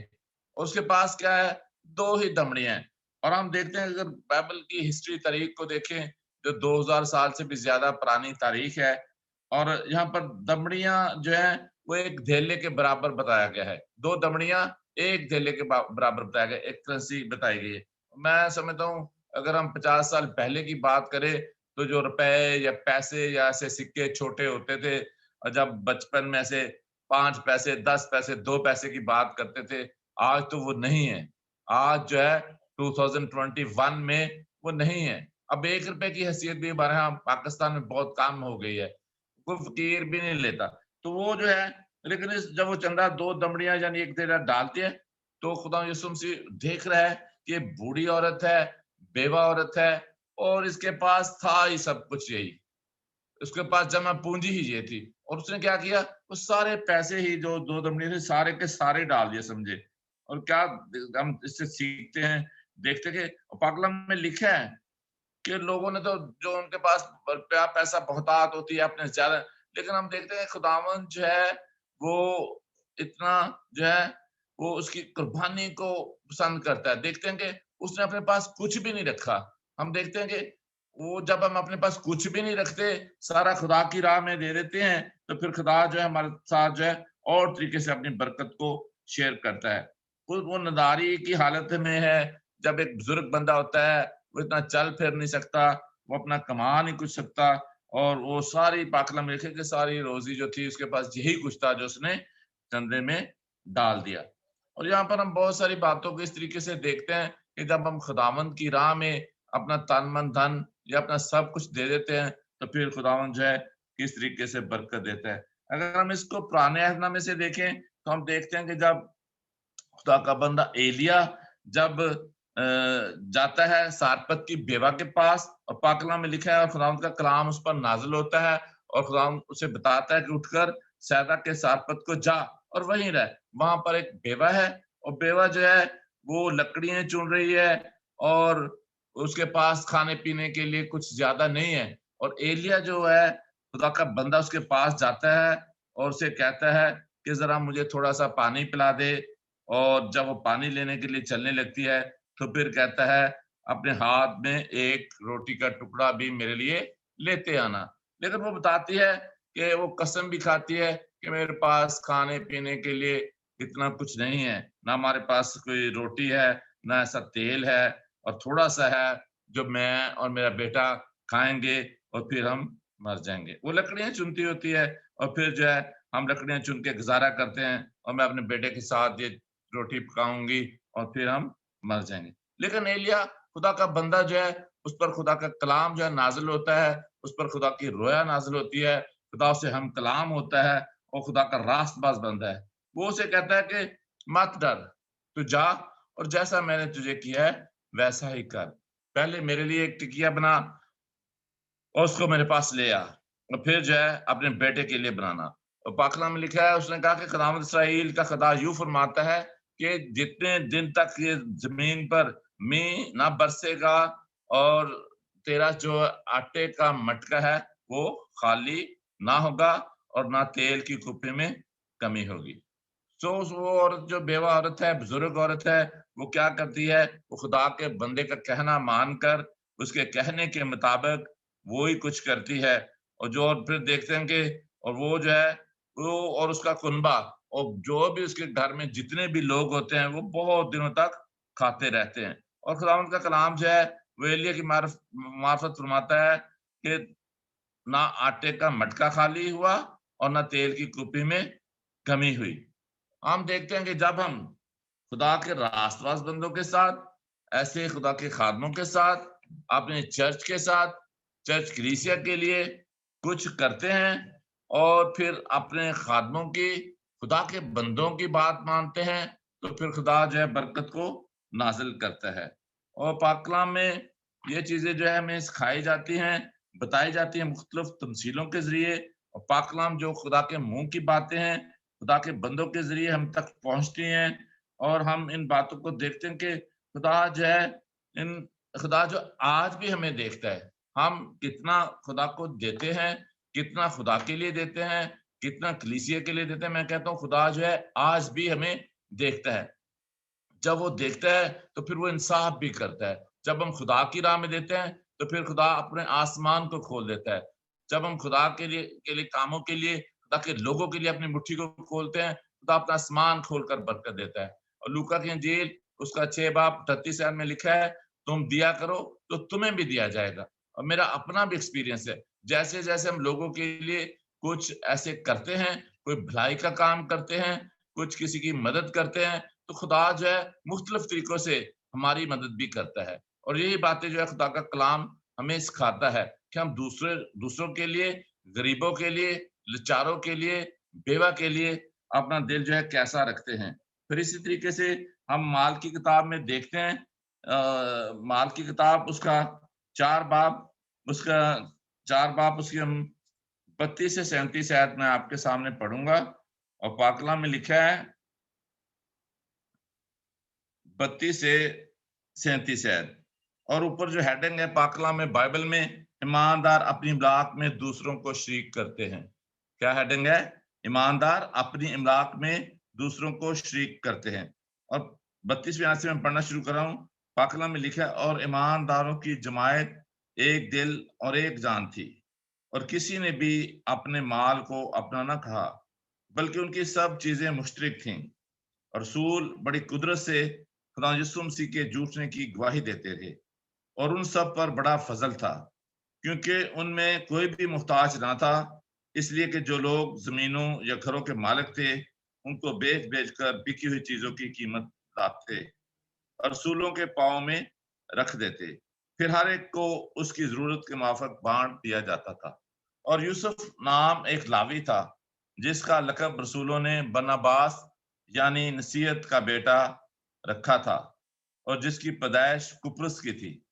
और उसके पास क्या है, 2 ही दमड़ियां हैं। और हम देखते हैं अगर बाइबल की हिस्ट्री तारीख को देखें जो 2000 साल से भी ज्यादा पुरानी तारीख है, और यहाँ पर दमड़ियां जो है वो एक धेले के बराबर बताया गया है। 2 दमड़ियां एक धेले के बराबर बताया गया, एक करेंसी बताई गई है। मैं समझता हूँ अगर हम 50 साल पहले की बात करें तो जो रुपए या पैसे या ऐसे सिक्के छोटे होते थे, और जब बचपन में ऐसे 5 पैसे, 10 पैसे, 2 पैसे की बात करते थे, आज तो वो नहीं है। आज जो है 2021 में वो नहीं है। अब 1 रुपए की हैसियत भी हमारे यहाँ पाकिस्तान में बहुत कम हो गई है, कोई फकीर भी नहीं लेता। तो वो जो है, लेकिन जब वो चंदा 2 दमड़ियां यानी एक धेला डालते हैं तो खुदा यीशु मसीह देख रहा है कि बूढ़ी औरत है, बेवा औरत है और इसके पास था ही सब कुछ यही, उसके पास जमा पूंजी ही ये थी। और उसने क्या किया, वो सारे पैसे ही जो 2 दमड़ियां थे सारे के सारे डाल दिए, समझे। और क्या हम इससे सीखते हैं, देखते कि पाक कलाम में लिखा है कि लोगों ने तो जो उनके पास पैसा बहुतात होती है अपने ज्यादा, लेकिन हम देखते हैं खुदावंद जो है वो इतना जो है वो उसकी कुर्बानी को पसंद करता है। देखते हैं कि उसने अपने पास कुछ भी नहीं रखा। हम देखते हैं कि वो जब हम अपने पास कुछ भी नहीं रखते, सारा खुदा की राह में दे देते हैं, तो फिर खुदा जो है हमारे साथ जो है और तरीके से अपनी बरकत को शेयर करता है। वो नदारी की हालत में है। जब एक बुजुर्ग बंदा होता है वो इतना चल फिर नहीं सकता, वो अपना कमा नहीं कुछ सकता, और वो सारी पाकला में लिखे कि सारी रोजी जो थी उसके पास यही कुछ था जो उसने चंदे में डाल दिया। और यहाँ पर हम बहुत सारी बातों को इस तरीके से देखते हैं कि जब हम खुदावंद की राह में अपना तन मन धन या अपना सब कुछ दे देते हैं तो फिर खुदावंद जो है किस तरीके से बरकत देता है। अगर हम इसको पुराने अहदनामे से देखें तो हम देखते हैं कि जब खुदा का बंदा एलिया जब जाता है सारपत की बेवा के पास, और पाक कलाम में लिखा है और खुदावंद का कलाम उस पर नाजिल होता है और खुदावंद उसे बताता है कि उठकर सैदा के सारपत को जा और वहीं रह। वहां पर एक बेवा है और बेवा जो है वो लकड़ियां चुन रही है और उसके पास खाने पीने के लिए कुछ ज्यादा नहीं है। और एलिया जो है खुदा का बंदा उसके पास जाता है और उसे कहता है कि जरा मुझे थोड़ा सा पानी पिला दे। और जब वो पानी लेने के लिए चलने लगती है तो फिर कहता है अपने हाथ में एक रोटी का टुकड़ा भी मेरे लिए लेते आना। लेकिन वो बताती है कि वो कसम भी खाती है कि मेरे पास खाने पीने के लिए इतना कुछ नहीं है, ना हमारे पास कोई रोटी है, ना ऐसा तेल है, और थोड़ा सा है जो मैं और मेरा बेटा खाएंगे और फिर हम मर जाएंगे। वो लकड़ियां चुनती होती है और फिर जो है हम लकड़ियां चुन के गुजारा करते हैं, और मैं अपने बेटे के साथ ये रोटी पकाऊंगी और फिर हम मर जाएंगे। लेकिन एलिय्याह खुदा का बंदा जो है, उस पर खुदा का कलाम जो है नाजिल होता है, उस पर खुदा की रोया नाजिल होती है, खुदा से हम कलाम होता है और खुदा का रास्तबाज बनता है। वो उसे कहता है कि मत डर, तू जा और जैसा मैंने तुझे किया है वैसा ही कर। पहले मेरे लिए एक टिकिया बना और उसको मेरे पास ले आ, और फिर जो है अपने बेटे के लिए बनाना। और पाक कलाम में लिखा है, उसने कहा कि खुदावंद इसराइल का खुदा यूं फरमाता है कि जितने दिन तक ये जमीन पर मींह ना बरसेगा और तेरा जो आटे का मटका है वो खाली ना होगा और ना तेल की कुप्पी में कमी होगी। तो वो औरत जो बेवा औरत है, बुजुर्ग औरत है, वो क्या करती है, वो खुदा के बंदे का कहना मानकर उसके कहने के मुताबिक वो ही कुछ करती है। और जो और फिर देखते हैं कि और वो जो है वो और उसका कुनबा और जो भी उसके घर में जितने भी लोग होते हैं वो बहुत दिनों तक खाते रहते हैं। और खुदावंद का कलाम जो है वो एलिय्याह की मार्फत फरमाता है कि ना आटे का मटका खाली हुआ और ना तेल की कुप्पी में कमी हुई। हम देखते हैं कि जब हम खुदा के रास्तबाज बंदों के साथ, ऐसे खुदा के खादमों के साथ, अपने चर्च के साथ, चर्च कलीसिया के लिए कुछ करते हैं और फिर अपने खादमों की, खुदा के बंदों की बात मानते हैं, तो फिर खुदा जो है बरकत को नाजिल करता है। और पाक कलाम में ये चीजें जो है हमें सिखाई जाती हैं, बताई जाती हैं मुख्तलिफ तमसीलों के जरिए। और पाक कलाम जो खुदा के मुंह की बातें हैं, खुदा के बंदों के जरिए हम तक पहुंचती हैं, और हम इन बातों को देखते हैं कि खुदा जो है इन खुदा जो आज भी हमें देखता है। हम कितना खुदा को देते हैं, कितना खुदा के लिए देते हैं, कितना कलीसिया के लिए देते हैं। मैं कहता हूँ खुदा जो है आज भी हमें देखता है। जब वो देखता है तो फिर वो इंसाफ भी करता है। जब हम खुदा की राह में देते हैं तो फिर खुदा अपने आसमान को खोल देता है। जब हम खुदा के लिए कामों के लिए, खुदा के लोगों के लिए अपनी मुट्ठी को खोलते हैं, खुदा अपना आसमान खोलकर बरकत देता है। और लूका की इंजील उसका 6 बाब 38 आयत में लिखा है, तुम दिया करो तो तुम्हें भी दिया जाएगा। और मेरा अपना भी एक्सपीरियंस है, जैसे-जैसे हम लोगों के लिए कुछ ऐसे करते हैं, कोई भलाई का काम करते हैं, कुछ किसी की मदद करते हैं, तो खुदा जो है मुख्तलिफ तरीकों से हमारी मदद भी करता है। और यही बातें जो है खुदा का कलाम हमें सिखाता है कि हम दूसरों के लिए, गरीबों के लिए, लाचारों के लिए, बेवा के लिए अपना दिल जो है कैसा रखते हैं। फिर इसी तरीके से हम माल की किताब में देखते हैं, माल की किताब उसका 4 बाब उसका 4 बाब उसकी हम 32 से 37 आयत मैं आपके सामने पढ़ूंगा। और पाक कलाम में लिखा है 32 से 37 आयत, और ऊपर जो हेडिंग है पाक कलाम में बाइबल में, ईमानदार अपनी इमलाक में दूसरों को शरीक करते हैं। क्या हेडिंग है? ईमानदार अपनी इमलाक में दूसरों को शरीक करते हैं। और 32वें आयत से मैं पढ़ना शुरू कर रहा हूँ। पाक कलाम में लिखा है, और ईमानदारों की जमायत एक दिल और एक जान थी, और किसी ने भी अपने माल को अपना न कहा, बल्कि उनकी सब चीजें मुश्तरक थीं। और रसूल बड़ी कुदरत से खुदा यीशु मसीह के झूठने की गवाही देते थे, और उन सब पर बड़ा फजल था, क्योंकि उनमें कोई भी मुहताज ना था, इसलिए कि जो लोग जमीनों या घरों के मालिक थे उनको बेच बेच कर बिकी हुई चीजों की कीमत लाते और रसूलों के पाँव में रख देते। फिर हर एक को उसकी जरूरत के माफक बांट दिया जाता था। और यूसुफ नाम एक लावी था, जिसका लकब रसूलों ने बरनबास यानी नसीहत का बेटा रखा था, और जिसकी पैदाइश कुप्रुस की थी।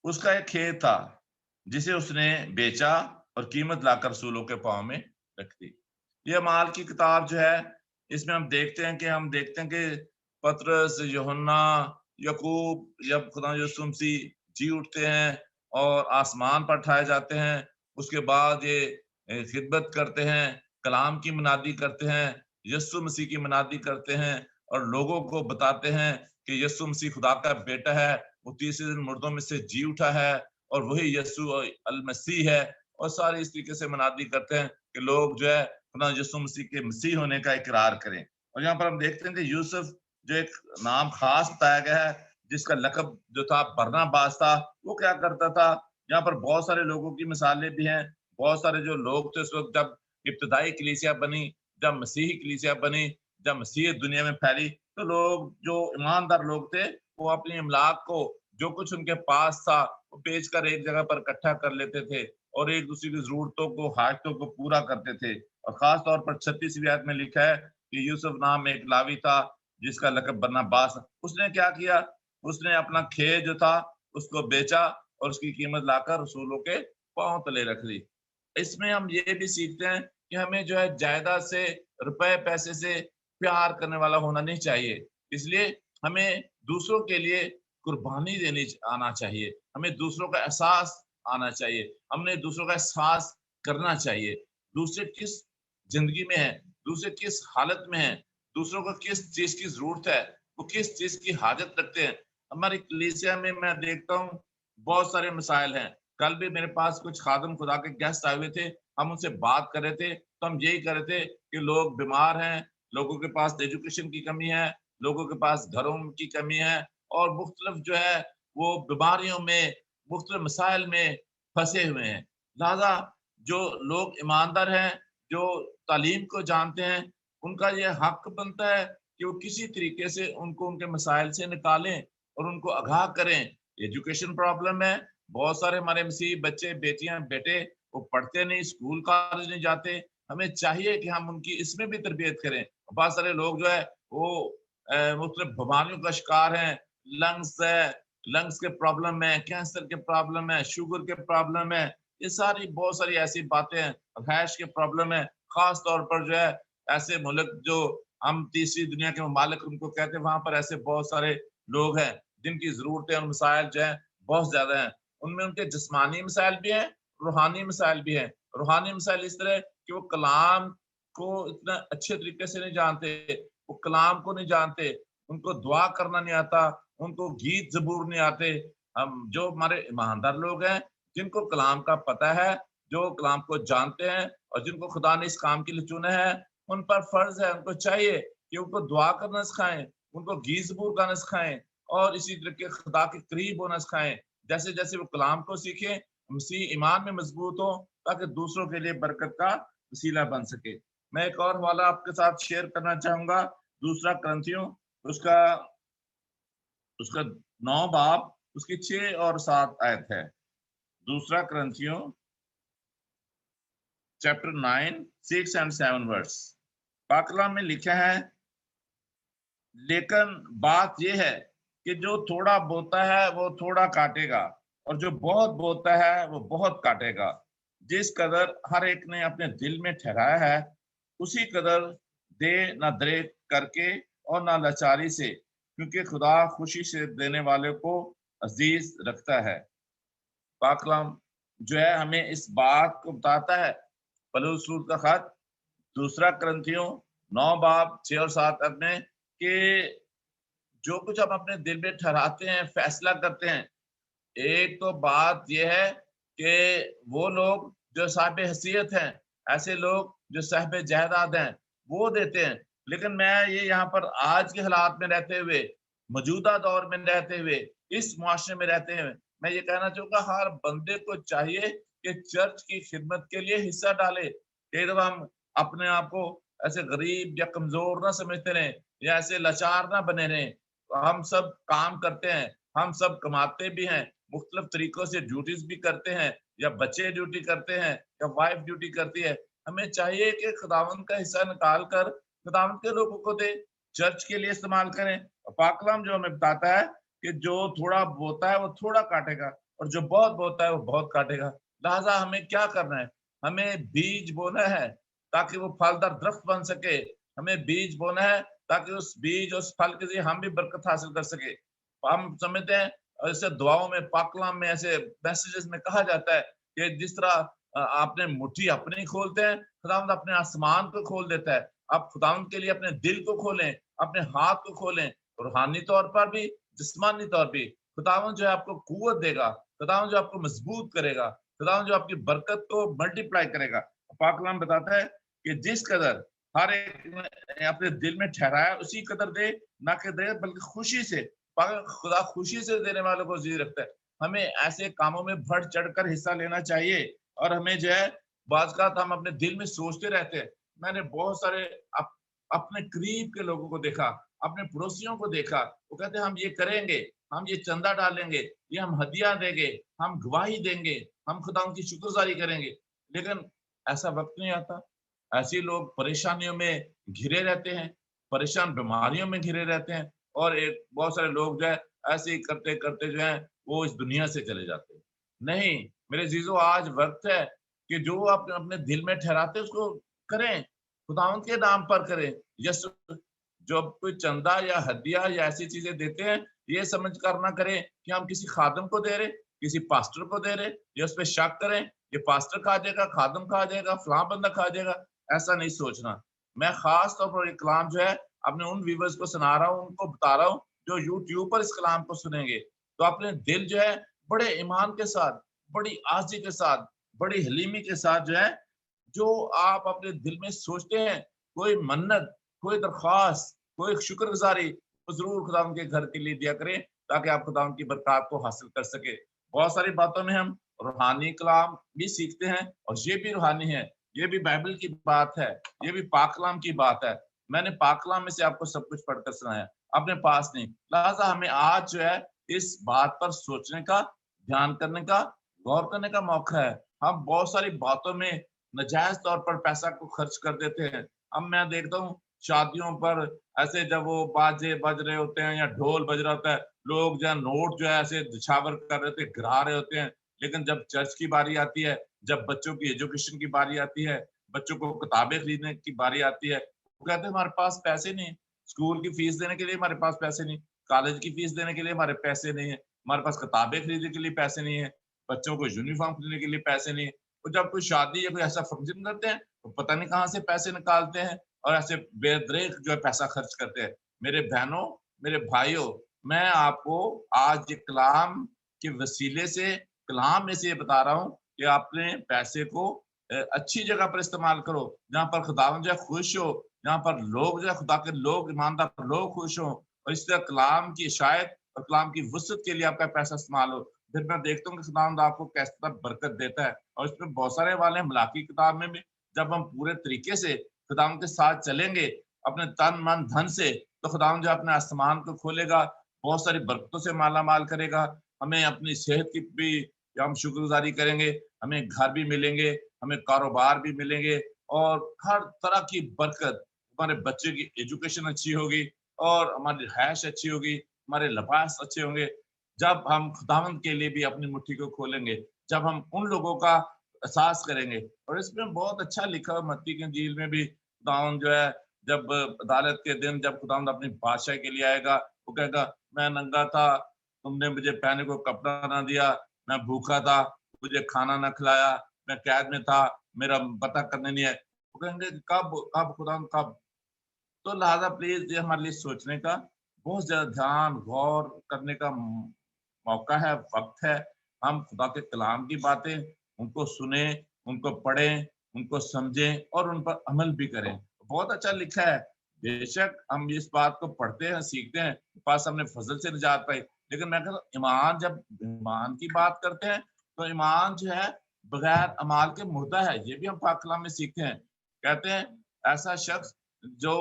उसका एक खेत था जिसे उसने बेचा और कीमत लाकर रसूलों के पाँव में रख दी। यह माल की किताब जो है, इसमें हम देखते हैं कि पतरस, यूहन्ना, याकूब जब खुदा यीशु मसीह जी उठते हैं और आसमान पर उठाए जाते हैं, उसके बाद ये खिदमत करते हैं, कलाम की मुनादी करते हैं, यीशु मसीह की मुनादी करते हैं, और लोगों को बताते हैं कि यीशु मसीह खुदा का बेटा है, वो तीसरे दिन मुर्दों में से जी उठा है और वही यीशु अल मसीह है, और सारे इस तरीके से मनादी करते हैं कि लोग जो है खुदा यीशु मसीह के मसीह होने का इकरार करें। और यहाँ पर हम देखते हैं कि यूसुफ जो एक नाम खास बताया गया है, जिसका लकब जो था बरनबास था, वो क्या करता था। यहाँ पर बहुत सारे लोगों की मिसालें भी हैं। बहुत सारे जो लोग थे उस वक्त जब इब्तदाई कलीसिया बनी, जब मसीही कलीसिया बनी, जब मसीह दुनिया में फैली, तो लोग जो ईमानदार लोग थे वो अपनी इमलाक को, जो कुछ उनके पास था, वो बेचकर एक जगह पर इकट्ठा कर लेते थे और एक दूसरे की जरूरतों को, हाजतों को पूरा करते थे। और खास तौर पर 36वीं आयत में लिखा है कि यूसुफ नाम एक लावी था जिसका लकब बरनबास। उसने क्या किया, उसने अपना खेत जो था उसको बेचा और उसकी कीमत लाकर रसूलों के पांव तले रख दी। इसमें हम ये भी सीखते हैं कि हमें जो है जायदाद से, रुपए पैसे से प्यार करने वाला होना नहीं चाहिए। इसलिए हमें दूसरों के लिए कुर्बानी देनी आना चाहिए, हमें दूसरों का एहसास आना चाहिए, हमने दूसरों का एहसास करना चाहिए। दूसरे किस जिंदगी में है, दूसरे किस हालत में है, दूसरों को किस चीज की जरूरत है, वो किस चीज की हाजत रखते हैं। हमारी कलीसिया में मैं देखता हूँ बहुत सारे मसाइल हैं। कल भी मेरे पास कुछ खादम खुदा के गेस्ट आए हुए थे, हम उनसे बात कर रहे थे, तो हम यही कर रहे थे कि लोग बीमार हैं, लोगों के पास एजुकेशन की कमी है, लोगों के पास घरों की कमी है, और मुख्तलिफ जो है वो बीमारियों में, मुख्तलिफ मसाइल में फंसे हुए हैं। लिहाजा जो लोग ईमानदार हैं, जो तालीम को जानते हैं, उनका ये हक बनता है कि वो किसी तरीके से उनको उनके मसाइल से निकालें और उनको आगाह करें। एजुकेशन प्रॉब्लम है, बहुत सारे हमारे मसीह बच्चे, बेटियां, बेटे वो पढ़ते नहीं, स्कूल कॉलेज नहीं जाते। हमें चाहिए कि हम उनकी इसमें भी तरबियत करें। बहुत सारे लोग जो है वो मुख्तलिफ बीमारियों का शिकार हैं, लंग्स है, लंग्स के प्रॉब्लम है, कैंसर के प्रॉब्लम है, शुगर के प्रॉब्लम है, ये सारी बहुत सारी ऐसी बातें हैं, रहायश के प्रॉब्लम है। खास तौर पर जो है ऐसे मुल्क जो हम तीसरी दुनिया के ममालिक उनको कहते हैं, वहां पर ऐसे बहुत सारे लोग हैं जिनकी जरूरतें और मसाइल जो है बहुत ज्यादा हैं। उनमें उनके जिस्मानी मसाइल भी हैं, रूहानी मसाइल भी हैं। रूहानी मसाइल इस तरह कि वो कलाम को इतना अच्छे तरीके से नहीं जानते, वो कलाम को नहीं जानते, उनको दुआ करना नहीं आता, उनको गीत ज़बूर नहीं आते। हम जो हमारे ईमानदार लोग हैं, जिनको कलाम का पता है, जो कलाम को जानते हैं और जिनको खुदा ने इस काम के लिए चुना है, उन पर फर्ज है, उनको चाहिए कि उनको दुआ करना सिखाएं, उनको गीत ज़बूर गाना सिखाएं और इसी तरीके खुदा के करीब होना सिखाएं। जैसे जैसे वो कलाम को सीखें, मसीह ईमान में मजबूत हो, ताकि दूसरों के लिए बरकत का वसीला बन सके। मैं एक और हवाला आपके साथ शेयर करना चाहूंगा, दूसरा क्रंथियों उसका उसका 9 बाब उसकी 6 और 7 आयत है। दूसरा क्रंथियों चैप्टर 9 6 एंड 7 वर्स। पाक कलाम में लिखा है, लेकिन बात यह है कि जो थोड़ा बोता है वो थोड़ा काटेगा और जो बहुत बोता है वो बहुत काटेगा। जिस कदर हर एक ने अपने दिल में ठहराया है उसी कदर दे, न दरे करके और न लाचारी से, क्योंकि खुदा खुशी से देने वाले को अजीज रखता है। पाक कलाम जो है हमें इस बात को बताता है। पौलुस रसूल का खत दूसरा क्रंथियों 9 बाब 6 और 7 में कि जो कुछ हम अपने दिल में ठहराते हैं, फैसला करते हैं, एक तो बात यह है कि वो लोग जो साहिब हैसियत हैं, ऐसे लोग जो साहिब जायदाद हैं, वो देते हैं। लेकिन मैं ये यहाँ पर आज के हालात में रहते हुए, मौजूदा दौर में रहते हुए, इस मुआशरे में रहते हुए, मैं ये कहना चाहूँगा हर बंदे को चाहिए कि चर्च की खिदमत के लिए हिस्सा डाले। कई दफा हम अपने आप को ऐसे गरीब या कमजोर ना समझते रहें या ऐसे लाचार ना बने रहें। हम सब काम करते हैं, हम सब कमाते भी हैं, मुख्तलिफ तरीकों से ड्यूटीज भी करते हैं, या बच्चे ड्यूटी करते हैं या वाइफ ड्यूटी करती है। हमें चाहिए कि खुदावंद का हिस्सा निकाल कर खुदावंद के लोगों को दे, चर्च के लिए इस्तेमाल करें। और पाक कलाम जो हमें बताता है कि जो थोड़ा बोता है वो थोड़ा काटेगा और जो बहुत बोता है वो बहुत काटेगा। लिहाजा हमें क्या करना है, हमें बीज बोना है ताकि वो फलदार दरख्त बन सके। हमें बीज बोना है ताकि उस बीज, उस फल के लिए हम भी बरकत हासिल कर सके। हम समझते हैं ऐसे दुआओं में, पाक कलाम में, ऐसे मैसेजेस में कहा जाता है कि जिस तरह आपने मुट्ठी अपनी खोलते हैं, खुदावंद अपने आसमान को खोल देता है। आप खुदावंद के लिए अपने दिल को खोलें, अपने हाथ को खोलें, रूहानी तौर पर भी, जिस्मानी तौर भी। खुदावंद जो है आपको कुव्वत देगा, खुदावंद जो आपको मजबूत करेगा, खुदावंद जो आपकी बरकत को मल्टीप्लाई करेगा। पाक कलाम बताता है कि जिस कदर हर एक ने अपने दिल में ठहराया उसी कदर दे, ना कि दे बल्कि खुशी से। खुदा खुशी से देने वालों को जी रखता है। हमें ऐसे कामों में बढ़ चढ़कर हिस्सा लेना चाहिए। और हमें जो है बाज़ औक़ात हम अपने दिल में सोचते रहते हैं। मैंने बहुत सारे अपने करीब के लोगों को देखा, अपने पड़ोसियों को देखा, वो कहते हैं हम ये करेंगे, हम ये चंदा डालेंगे, ये हम हदिया देंगे, हम गवाही देंगे, हम खुदा की शुक्रगुजारी करेंगे। लेकिन ऐसा वक्त नहीं आता। ऐसे लोग परेशानियों में घिरे रहते हैं, परेशान बीमारियों में घिरे रहते हैं, और एक बहुत सारे लोग जो है ऐसे ही करते करते जो है वो इस दुनिया से चले जाते हैं। नहीं मेरे अजीजों, आज वक्त है कि जो आप अपने दिल में ठहराते हैं उसको करें, खुदावंद के नाम पर करें। यस, जब कोई चंदा या हदिया या ऐसी चीजें देते हैं, ये समझ कर ना करें कि हम किसी खादम को दे रहे, किसी पास्टर को दे रहे, या उस पर शक करें ये पास्टर खा जाएगा, खादम खा जाएगा, फलां बंदा खा जाएगा। ऐसा नहीं सोचना। मैं खास तौर पर ये कलाम जो है अपने उन व्यूवर्स को सुना रहा हूँ, उनको बता रहा हूँ जो यूट्यूब पर इस कलाम को सुनेंगे, तो अपने दिल जो है बड़े ईमान के साथ, बड़ी आजी के साथ, बड़ी हलीमी के साथ जो है, जो आप अपने दिल में सोचते हैं, कोई मन्नत, कोई दरख्वास्त, कोई शुक्रगुजारी, तो जरूर खुदा के घर के लिए दिया करें, ताकि आप खुदा की बरकत को हासिल कर सके। बहुत सारी बातों में हम रूहानी कलाम भी सीखते हैं, और ये भी रूहानी है, ये भी बाइबल की बात है, ये भी पाक कलाम की बात है। मैंने पाक कलाम में से आपको सब कुछ पढ़कर सुनाया, अपने पास नहीं। लिहाजा हमें आज जो है इस बात पर सोचने का, ध्यान करने का, गौर करने का मौका है। हम बहुत सारी बातों में नाजायज तौर पर पैसा को खर्च कर देते हैं। अब मैं देखता हूँ शादियों पर ऐसे जब वो बाजे बज रहे होते हैं या ढोल बज रहा होता है, लोग जो है नोट जो है ऐसे निछावर कर रहे थे, गिरा रहे होते हैं। लेकिन जब चर्च की बारी आती है, जब बच्चों की एजुकेशन की बारी आती है, बच्चों को किताबें खरीदने की बारी आती है, वो कहते हैं हमारे पास पैसे नहीं, स्कूल की फीस देने के लिए हमारे पास पैसे नहीं, कॉलेज की फीस देने के लिए हमारे पैसे नहीं है, हमारे पास किताबें खरीदने के लिए पैसे नहीं है, बच्चों को यूनिफॉर्म खरीदने के लिए पैसे नहीं है। तो जब कोई शादी या कोई ऐसा फंक्शन करते हैं, तो पता नहीं कहाँ से पैसे निकालते हैं, और ऐसे बेदरेक जो है पैसा खर्च करते हैं। मेरे बहनों, मेरे भाइयों, मैं आपको आज ये कलाम के वसीले से, कलाम में से ये बता रहा हूँ कि अपने पैसे को अच्छी जगह पर इस्तेमाल करो, जहाँ पर खुदावंद जो है खुश हो, जहाँ पर लोग जो है खुदा के लोग, ईमानदार लोग खुश हों, और इस तरह कलाम की शायद और कलाम की वसअत के लिए आपका पैसा इस्तेमाल हो। फिर मैं देखता हूँ कि खुदावंद आपको किस तरह बरकत देता है। और इसमें बहुत सारे वाले हैं, मलाकी किताब में भी जब हम पूरे तरीके से खुदावंद के साथ चलेंगे, अपने तन मन धन से, तो खुदावंद जो अपने आसमान को खोलेगा, बहुत सारी बरकतों से माला माल करेगा। हमें अपनी सेहत की भी हम शुक्रगुजारी करेंगे, हमें घर भी मिलेंगे, हमें कारोबार भी मिलेंगे, और हर तरह की बरकत। हमारे बच्चे की एजुकेशन अच्छी होगी, और हमारी रिहाइश अच्छी होगी, हमारे लिबास अच्छे होंगे। जब हम खुदावंद के लिए भी अपनी मुट्ठी को खोलेंगे, जब हम उन लोगों का एहसास करेंगे। और इसमें बहुत अच्छा लिखा है मत्ती की इंजील में भी, खुदावंद जो है जब अदालत के दिन जब खुदावंद अपनी बादशाही के लिए आएगा, वो कहेगा मैं नंगा था, तुमने मुझे पहनने को कपड़ा ना दिया, मैं भूखा था, मुझे खाना ना खिलाया, मैं कैद में था, मेरा पता करने नहीं है। वो कहेंगे कब कब खुदावंद कब? तो लिहाजा प्लीज ये हमारे लिए सोचने का, बहुत ज्यादा ध्यान गौर करने का मौका है, वक्त है। हम खुदा के कलाम की बातें उनको सुने, उनको पढ़ें, उनको समझें, और उन पर अमल भी करें। बहुत अच्छा लिखा है। बेशक हम इस बात को पढ़ते हैं, सीखते हैं, पास हमने फजल से निजात पाई, लेकिन मैं कहता हूँ ईमान, जब ईमान की बात करते हैं, तो ईमान जो है बगैर अमाल के मुर्दा है। ये भी हम पाक कलाम में सीखते हैं। कहते हैं ऐसा शख्स जो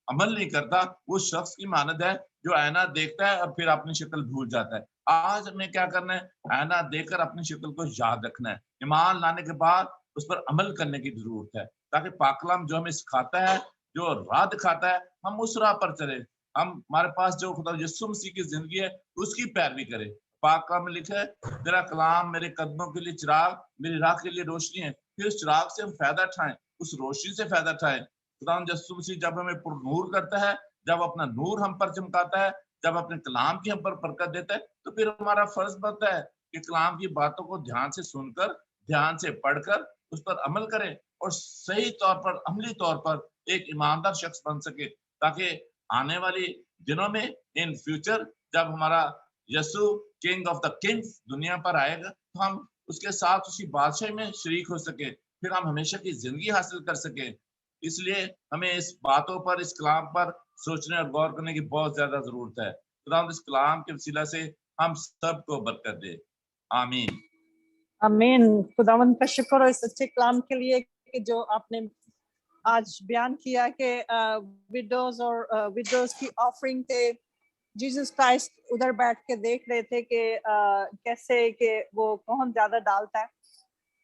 अमल नहीं करता, वो शख्स की मानद है जो आईना देखता है और फिर अपनी शक्ल भूल जाता है। आज हमें क्या करना है? आईना देखकर अपनी शक्ल को याद रखना है। ईमान लाने के बाद उस पर अमल करने की जरूरत है, ताकि पाक कलाम जो हमें सिखाता है, जो राह दिखाता है, हम उस राह पर चले। हम हमारे पास जो खुदा यीशु मसीह की जिंदगी है, उसकी पैरवी करें। पाक कलाम में लिखा है तेरा कलाम मेरे कदमों के लिए चिराग, मेरी राह के लिए रोशनी है। फिर उस चिराग से हम फायदा उठाएं, उस रोशनी से फायदा उठाएं। खुदा यीशु मसीह जब हमें पुरनूर करता है, जब अपना नूर हम पर चमकाता है, जब अपने कलाम की हम पर बरकत देता है, तो फिर हमारा फर्ज बनता है कि कलाम की बातों को ध्यान से सुनकर, ध्यान से पढ़कर उस पर अमल करें, और सही तौर पर, अमली तौर पर एक ईमानदार शख्स बन सके, ताकि आने वाली दिनों में इन फ्यूचर जब हमारा यीशु किंग ऑफ द किंग्स दुनिया पर आएगा तो हम उसके साथ उसकी बादशाही में शरीक हो सके, फिर हम हमेशा की जिंदगी हासिल कर सके। इसलिए हमें इस बातों पर, इस कलाम पर सोचने और गौर करने की बहुत ज्यादा जरूरत है। खुदा इस कलाम के वसीला से हम सबको बरकत दे। आमीन।
आमीन। खुदावंद का शुक्र हो इस अच्छे कलाम के लिए कि जो आपने आज बयान किया कि विडोज और विडोज की ऑफरिंग थे। जीसस क्राइस्ट उधर बैठ के देख रहे थे कि कैसे कि वो कौन ज्यादा डालता है।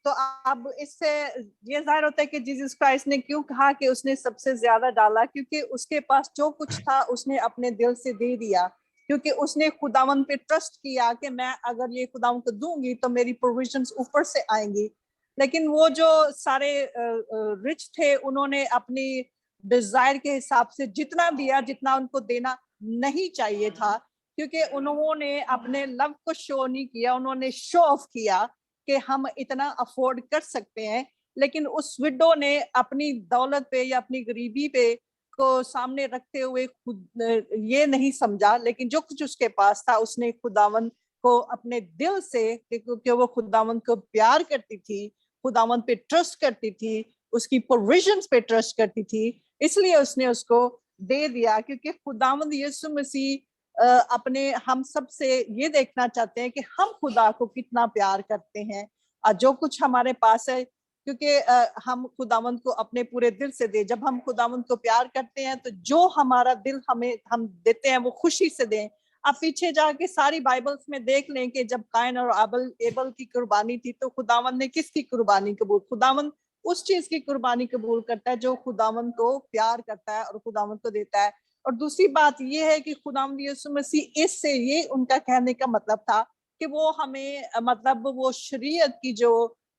तो अब इससे ये जाहिर होता है कि जीसस क्राइस्ट ने क्यों कहा कि उसने सबसे ज्यादा डाला, क्योंकि उसके पास जो कुछ था उसने अपने दिल से दे दिया, क्योंकि उसने खुदावन पे ट्रस्ट किया कि मैं अगर ये खुदावन को दूंगी तो मेरी प्रोविजंस ऊपर से आएंगी। लेकिन वो जो सारे रिच थे उन्होंने अपनी डिजायर के हिसाब से जितना दिया जितना उनको देना नहीं चाहिए था, क्योंकि उन्होंने अपने लव को शो नहीं किया, उन्होंने शो ऑफ किया कि हम इतना अफोर्ड कर सकते हैं। लेकिन उस विडो ने अपनी दौलत पे या अपनी गरीबी पे को सामने रखते हुए खुद ये नहीं समझा, लेकिन जो कुछ उसके पास था उसने खुदावन को अपने दिल से, क्योंकि वो खुदावन को प्यार करती थी, खुदावन पे ट्रस्ट करती थी, उसकी प्रोविजंस पे ट्रस्ट करती थी, इसलिए उसने उसको दे दिया। क्योंकि खुदावंद यीशु मसीह अपने हम सब से ये देखना चाहते हैं कि हम खुदा को कितना प्यार करते हैं और जो कुछ हमारे पास है, क्योंकि हम खुदावंद को अपने पूरे दिल से दे। जब हम खुदावंद को प्यार करते हैं तो जो हमारा दिल हम देते हैं वो खुशी से दें। आप पीछे जाके सारी बाइबल्स में देख लें कि जब कायन और एबल की कुर्बानी थी तो खुदावंद ने किसकी कुर्बानी कबूल? खुदावंद उस चीज की कुर्बानी कबूल करता है जो खुदावंद को प्यार करता है और खुदावंद को देता है। और दूसरी बात ये है कि खुदावंद यीशु मसीह, इससे ये उनका कहने का मतलब था कि वो हमें मतलब वो शरीयत की जो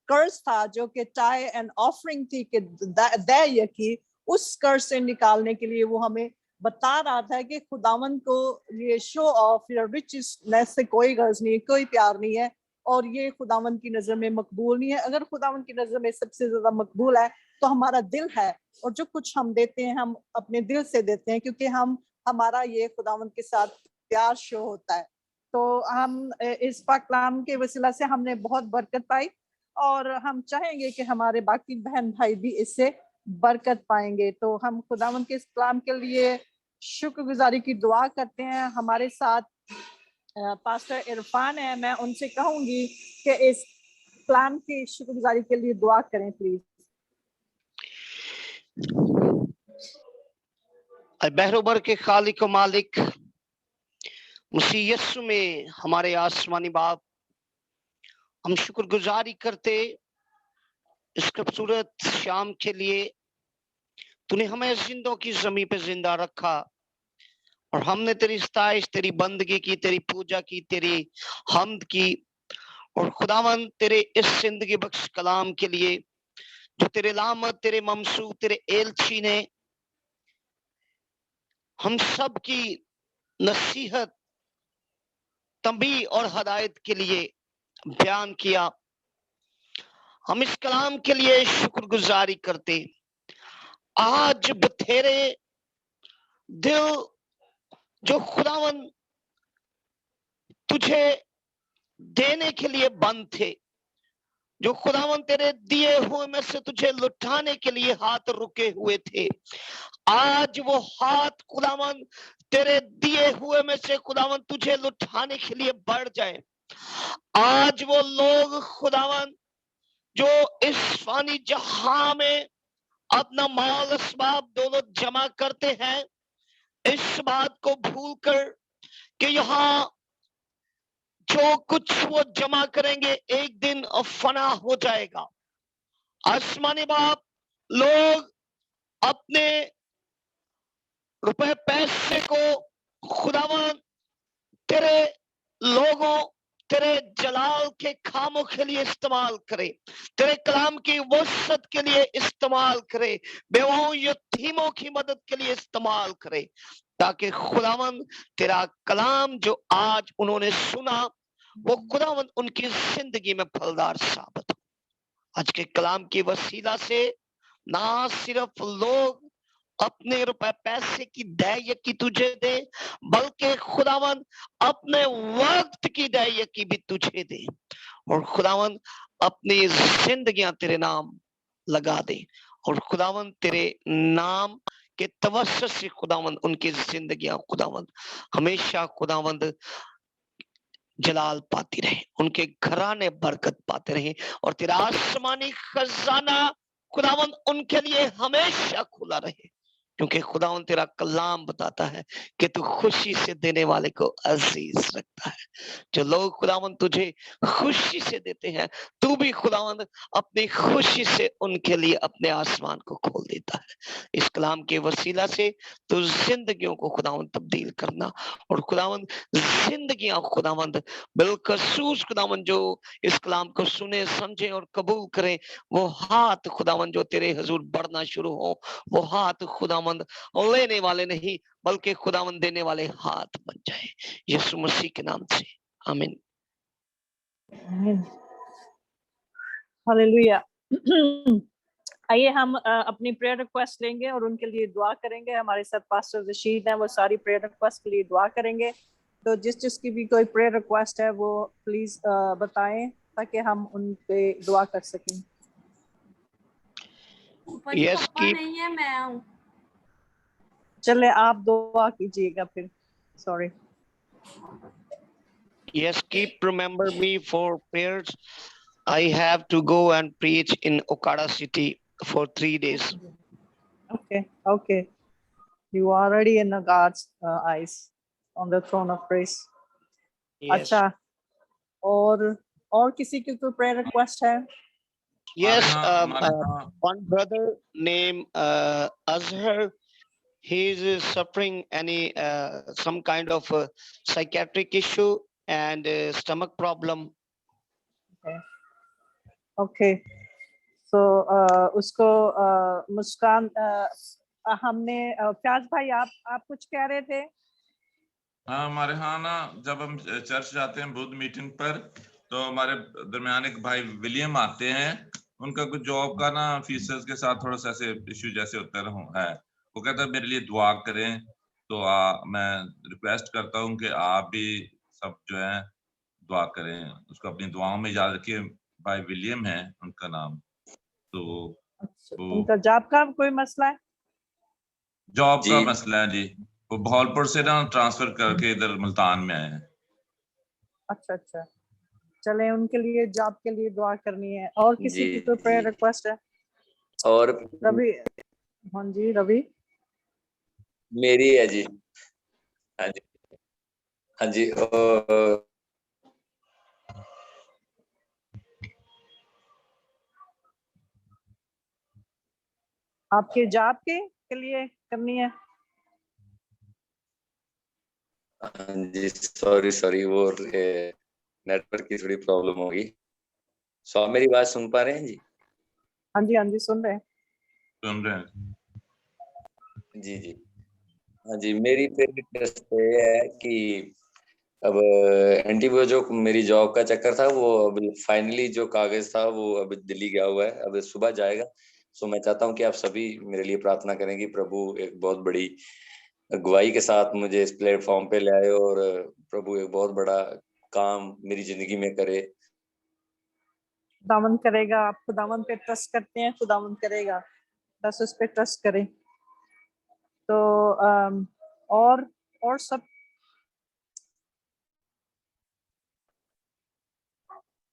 कर्ज था, जो कि टाई एंड ऑफरिंग थी कि दया की, उस कर्ज से निकालने के लिए वो हमें बता रहा था कि खुदावंद को ये शो ऑफ या रिचनेस से कोई गर्ज नहीं है, कोई प्यार नहीं है, और ये खुदावंद की नजर में मकबूल नहीं है। अगर खुदावंद की नजर में सबसे ज्यादा मकबूल है तो हमारा दिल है, और जो कुछ हम देते हैं हम अपने दिल से देते हैं, क्योंकि हमारा ये खुदावंद के साथ प्यार शो होता है। तो हम इस पाक कलाम के वसीला से हमने बहुत बरकत पाई, और हम चाहेंगे कि हमारे बाकी बहन भाई भी इससे बरकत पाएंगे। तो हम खुदावंद के इस कलाम के लिए शुक्रगुजारी की दुआ करते हैं। हमारे साथ पास्टर इरफान है, मैं उनसे कहूंगी कि इस कलाम की शुक्रगुजारी के लिए दुआ करें प्लीज।
बहरोबर के खालिक मालिक मसीह यीशु में हमारे आसमानी बाप, हम शुक्रगुजारी करते इस खूबसूरत शाम के लिए। तूने हमें जिंदों की जमीन पे जिंदा रखा और हमने तेरी सताइश, तेरी बंदगी की, तेरी पूजा की, तेरी हम्द की। और खुदावंद तेरे इस जिंदगी बख्श कलाम के लिए जो तेरे लामत, तेरे ममसू, तेरे एलची ने हम सब की नसीहत, तंबी और हदायत के लिए बयान किया, हम इस कलाम के लिए शुक्रगुजारी करते। आज बथेरे दिल जो खुदावन तुझे देने के लिए बंद थे, जो खुदावन तेरे दिए हुए में से तुझे लुटाने के लिए हाथ रुके हुए थे, आज वो हाथ खुदावन तेरे दिए हुए में से खुदावन तुझे लुटाने के लिए बढ़ जाए। आज वो लोग खुदावन जो इस फानी जहां में अपना माल असबाब दोनों जमा करते हैं, इस बात को भूलकर कि यहाँ जो कुछ वो जमा करेंगे एक दिन फना हो जाएगा। आसमानी बाप, लोग अपने रुपए पैसे को खुदावन तेरे लोगों, तेरे जलाल के कामों के लिए इस्तेमाल करे, तेरे कलाम की वसत के लिए इस्तेमाल करे, बेवाओं यतीमों की मदद के लिए इस्तेमाल करे, ताकि खुदावन तेरा कलाम जो आज उन्होंने सुना वो खुदावन उनकी जिंदगी में फलदार साबित हो। आज के कलाम की वसीला से ना सिर्फ लोग अपने रुपए पैसे की दैयकी तुझे दे, बल्कि खुदावन अपने वक्त की दैयकी भी तुझे दे। और खुदावन अपनी जिंदगियां तेरे नाम लगा दे, और खुदावन तेरे नाम के तवस्सुस से खुदावन उनकी जिंदगियां खुदावन हमेशा खुदावंद जलाल पाती रहे, उनके घराने बरकत पाते रहे, और तेरा आसमानी खजाना खुदावन उनके लिए हमेशा खुला रहे, क्योंकि खुदावन तेरा कलाम बताता है कि तू खुशी से देने वाले को अजीज रखता है। जो लोग खुदावन तुझे खुशी से देते हैं, तू भी खुदावन अपनी खुशी से उनके लिए अपने आसमान को खोल देता है। इस कलाम के वसीला से तू जिंदगियों को खुदावन तब्दील करना, और खुदावन जिंदगियां खुदावंद बिलखसूस खुदावन जो इस कलाम को सुने समझे और कबूल करें, वो हाथ खुदावन जो तेरे हुजूर बढ़ना शुरू हो, वो हाथ खुदावंद लेने वाले नहीं बल्कि खुदावंद देने वाले हाथ बन जाए, यीशु मसीह के नाम से, आमीन।
हालेलुया। आइए हम अपनी प्रेयर रिक्वेस्ट लेंगे और उनके लिए दुआ करेंगे। हमारे साथ पास्टर रशीद हैं, वो सारी प्रेयर रिक्वेस्ट के लिए दुआ करेंगे। तो जिसकी भी कोई प्रेयर रिक्वेस्ट है वो प्लीज बताएं ताकि हम उन पे दुआ कर सकें।
यस की नहीं है, मैं हूं।
चले आप दुआ कीजिएगा फिर। Sorry.
Yes, keep remember me for prayers. I have to go and preach in Okada city for 3 days.
Okay. You are already in the God's eyes on the throne of grace.
Yes.
अच्छा, और किसी की कोई prayer request है?
Yes, one brother named Azhar, he is suffering any some kind of psychiatric issue and stomach problem.
Okay. So उसको मुस्कान हमने फ्याज भाई आप कुछ कह रहे थे?
हाँ, हमारे यहाँ ना जब हम चर्च जाते हैं बुध मीटिंग पर, तो हमारे दरमियान एक भाई विलियम आते हैं। उनका कुछ जॉब का ना फीसर्स के साथ थोड़ा सा ऐसे इश्यू जैसे होता है। वो कहता है मेरे लिए दुआ करें, तो मैं रिक्वेस्ट करता हूँ कि आप भी सब जो है दुआ करें, उसको अपनी दुआओं में याद रखिए। भाई विलियम है उनका नाम। तो
उनका जॉब का कोई मसला है?
जॉब का मसला है जी, वो भावलपुर से ना ट्रांसफर करके इधर मुल्तान में आए हैं।
अच्छा, चले उनके लिए जॉब के लिए दुआ करनी है। और किसी की कोई प्रेयर रिक्वेस्ट है?
और
रवि, हाँ जी रवि।
मेरी है जी। हाँ जी
आपके जॉब के लिए करनी है?
हाँ जी, सॉरी वो नेटवर्क की थोड़ी प्रॉब्लम होगी। सो आप मेरी बात सुन पा रहे हैं जी?
हाँ जी सुन रहे हैं।
जी। हाँ जी, मेरी रिक्वेस्ट ये है कि अब एंटी वो जो मेरी जॉब का चक्कर था वो अब फाइनली जो कागज था वो अब दिल्ली गया हुआ है, अब सुबह जाएगा। सो मैं चाहता हूँ कि आप सभी मेरे लिए प्रार्थना करें कि प्रभु एक बहुत बड़ी अगुवाई के साथ मुझे इस प्लेटफॉर्म पे ले आए और प्रभु एक बहुत बड़ा काम मेरी जिंदगी में करे।
खुदावन करेगा। आप खुदावन पे ट्रस्ट करते हैं, खुदावन करेगा, बस उस पे ट्रस्ट करें। तो और सब